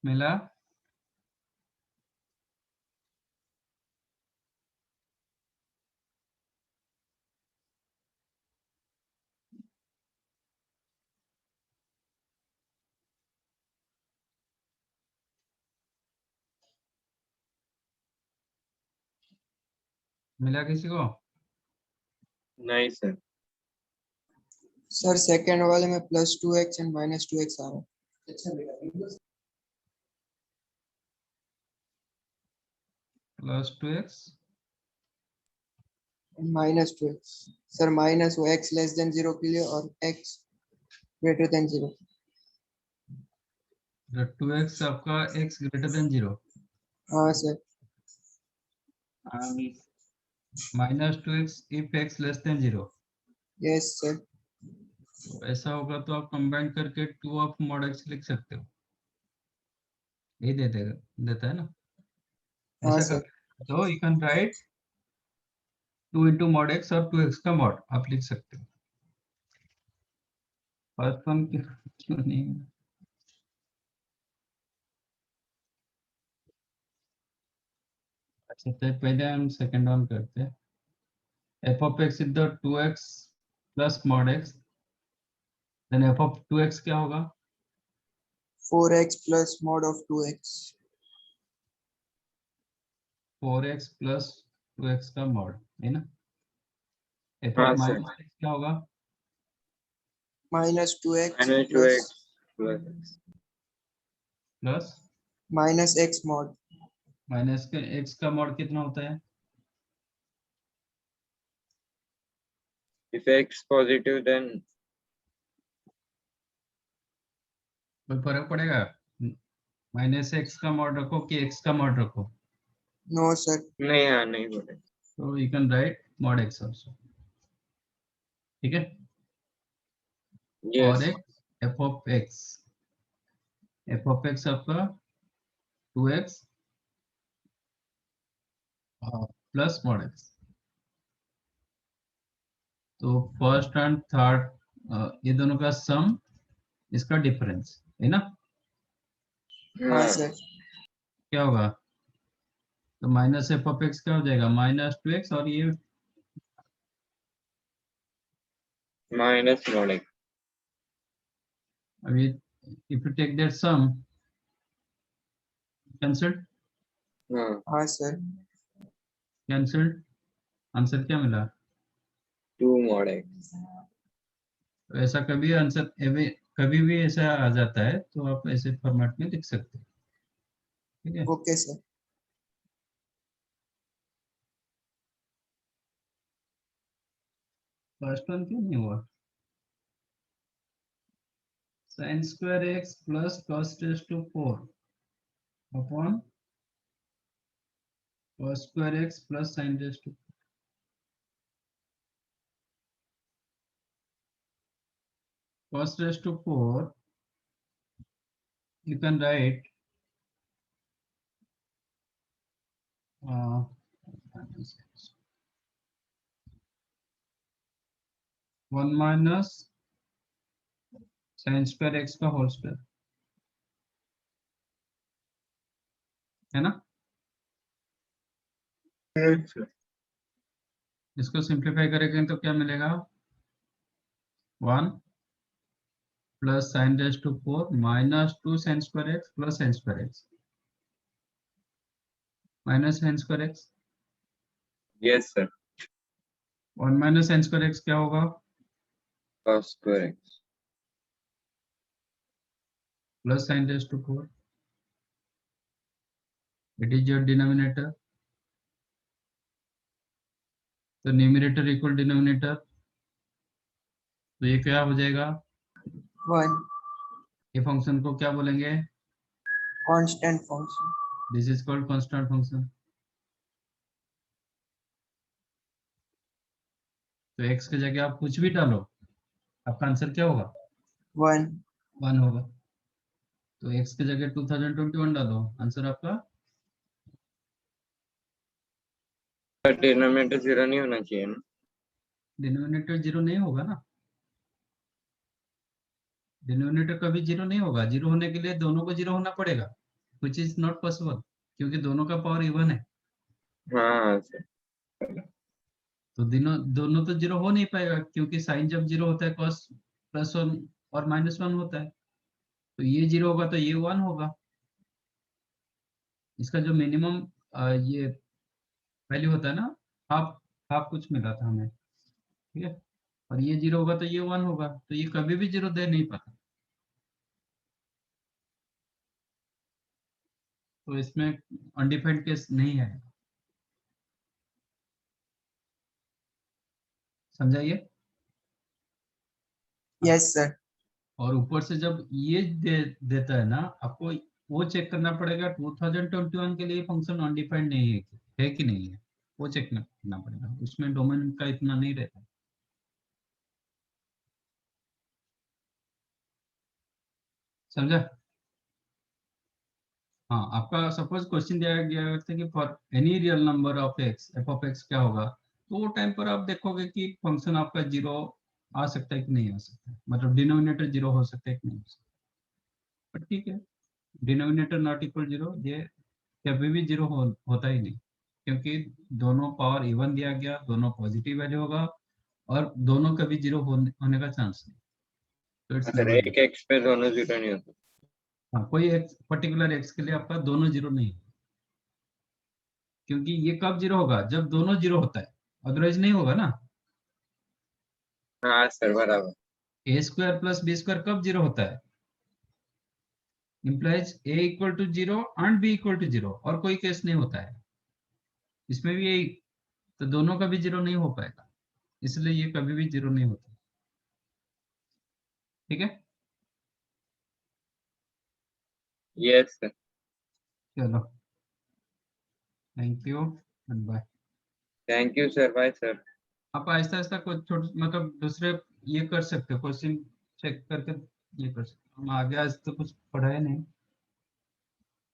मिला? मिला किसी को? नहीं सर। सर सेकंड वाले में +2x एंड -2x आ रहा है। +2x -2x सर, माइनस वो x लेस देन 0 के लिए और x ग्रेटर देन 0। 2x आपका x ग्रेटर देन 0 हाँ sir. -2x if x less than 0। Yes sir. तो ऐसा होगा तो आप कंबाइन करके 2 ऑफ mod x लिख सकते हो, यही दे देगा, देता है ना? हाँ ऐसा सर। कर तो you can write 2 into mod x और 2x का mod आप लिख सकते हो। फर्स्ट वन क्यों नहीं? अच्छा तो पहले हम सेकंड वन करते हैं। f of x is the 2x plus mod x, then f of 2x क्या होगा? 4x plus mod of 2x। 4x plus 2x का mod, है ना? f हाँ of सर। minus x क्या होगा? -2x -2x plus plus -x mod। Minus के x का mod कितना होता है? if x positive then कोई फर्क पड़ेगा? -x का mod रखो कि x का mod रखो, नो सर। नहीं, हाँ नहीं बोले। तो you can write mod x also, ठीक है? और यस। एक f of x आपका 2x प्लस mod x। तो फर्स्ट एंड थर्ड ये दोनों का सम, इसका डिफरेंस, है ना? हाँ हाँ सर। क्या होगा? तो माइनस एफ ऑफ एक्स क्या हो जाएगा? -2x और ये माइनस mod x। अभी if you take that sum cancelled, हाँ हाँ सर। कैंसिल्ड, आंसर क्या मिला? 2 mod x। तो ऐसा कभी आंसर कभी भी ऐसा आ जाता है तो आप ऐसे फॉर्मेट में लिख सकते हो, ठीक है? Okay sir. फर्स्ट वन क्यों नहीं हुआ? sin² x plus cos⁴ upon cos² x plus sin⁴ cos⁴ you can write 1 minus sin² x का होल स्क्वायर, है ना? इसको सिंप्लीफाई करेंगे तो क्या मिलेगा? 1 plus sin⁴ minus 2 sin² x plus sin² x minus sin² x। Yes sir. 1 minus sin² x क्या होगा? cos² x। Plus sin⁴ it is your denominator, तो न्यूमरेटर इक्वल डिनोमिनेटर, तो ये क्या हो जाएगा? 1 ये फंक्शन को क्या बोलेंगे? Constant function. This is called constant function. तो x की जगह आप कुछ भी डालो, आपका आंसर क्या होगा? 1 1 होगा। तो x की जगह 2021 डालो, आंसर आपका डिनोमिनेटर 0 नहीं होना चाहिए ना? डिनोमिनेटर 0 नहीं होगा ना, डिनोमिनेटर कभी 0 नहीं होगा। 0 होने के लिए दोनों को 0 होना पड़ेगा। which is not possible क्योंकि दोनों का पावर इवन है, हाँ सर, तो दोनों दोनों तो जीरो हो नहीं पाएगा क्योंकि साइन जब जीरो होता है cos +1 और -1 होता है, तो ये जीरो होगा तो ये 1 होगा। इसका जो मिनिमम ये वैल्यू होता है ना, हाफ हाफ कुछ मिला था हमें, ठीक है, और ये जीरो होगा तो ये 1 होगा, तो ये कभी भी जीरो दे नहीं पाता। तो इसमें अनडिफाइंड केस नहीं है, समझाइए। Yes sir. और ऊपर से जब ये देता है ना, आपको वो चेक करना पड़ेगा 2021 के लिए फंक्शन अनडिफाइंड नहीं है कि नहीं है, वो चेक करना पड़ेगा, उसमें डोमेन का इतना नहीं रहता। समझा? हाँ, आपका सपोज क्वेश्चन दिया गया था कि for any real number of X F of x क्या होगा, तो वो टाइम पर आप देखोगे कि फंक्शन आपका जीरो आ सकता है कि नहीं आ सकता है, मतलब डिनोमिनेटर जीरो हो सकता है कि नहीं हो सकता, पर ठीक है, डिनोमिनेटर नॉट इक्वल जीरो ये कभी भी जीरो होता ही नहीं, क्योंकि दोनों पावर इवन दिया गया, दोनों पॉजिटिव वैल्यू होगा और दोनों कभी जीरो होने का चांस नहीं, तो इट्स सर नेवर। एक एक्स पे दोनों जीरो नहीं होते। हाँ, कोई एक पर्टिकुलर एक्स के लिए आपका दोनों जीरो नहीं, क्योंकि ये कब जीरो होगा जब दोनों जीरो होता है, अदरवाइज नहीं होगा ना। हाँ सर बराबर। a² + b² कब जीरो होता है, इंप्लाइज a = 0 एंड b = 0, और कोई केस नहीं होता है, इसमें भी यही, तो दोनों का भी जीरो नहीं हो पाएगा, इसलिए ये कभी भी जीरो नहीं होता। ठीक है, यस सर। चलो, thank you and bye. Thank you sir, bye sir. आप आहिस्ता आहिस्ता कुछ छोटे मतलब दूसरे ये कर सकते हो, क्वेश्चन चेक करके ये कर सकते हो। हम आगे आज तो कुछ पढ़ाए नहीं,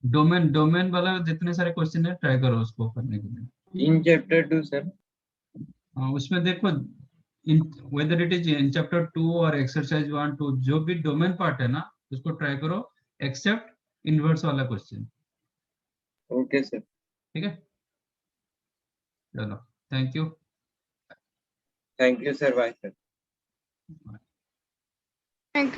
डोमेन वाला जितने सारे क्वेश्चन है ट्राई करो उसको करने के लिए। In chapter 2 sir. उसमें देखो in whether it is in chapter 2 और एक्सरसाइज 1 2, जो भी डोमेन पार्ट है ना उसको ट्राई करो, एक्सेप्ट इनवर्स वाला क्वेश्चन। Okay sir. ठीक है, चलो, thank you. Thank you sir, bye sir. Thank you.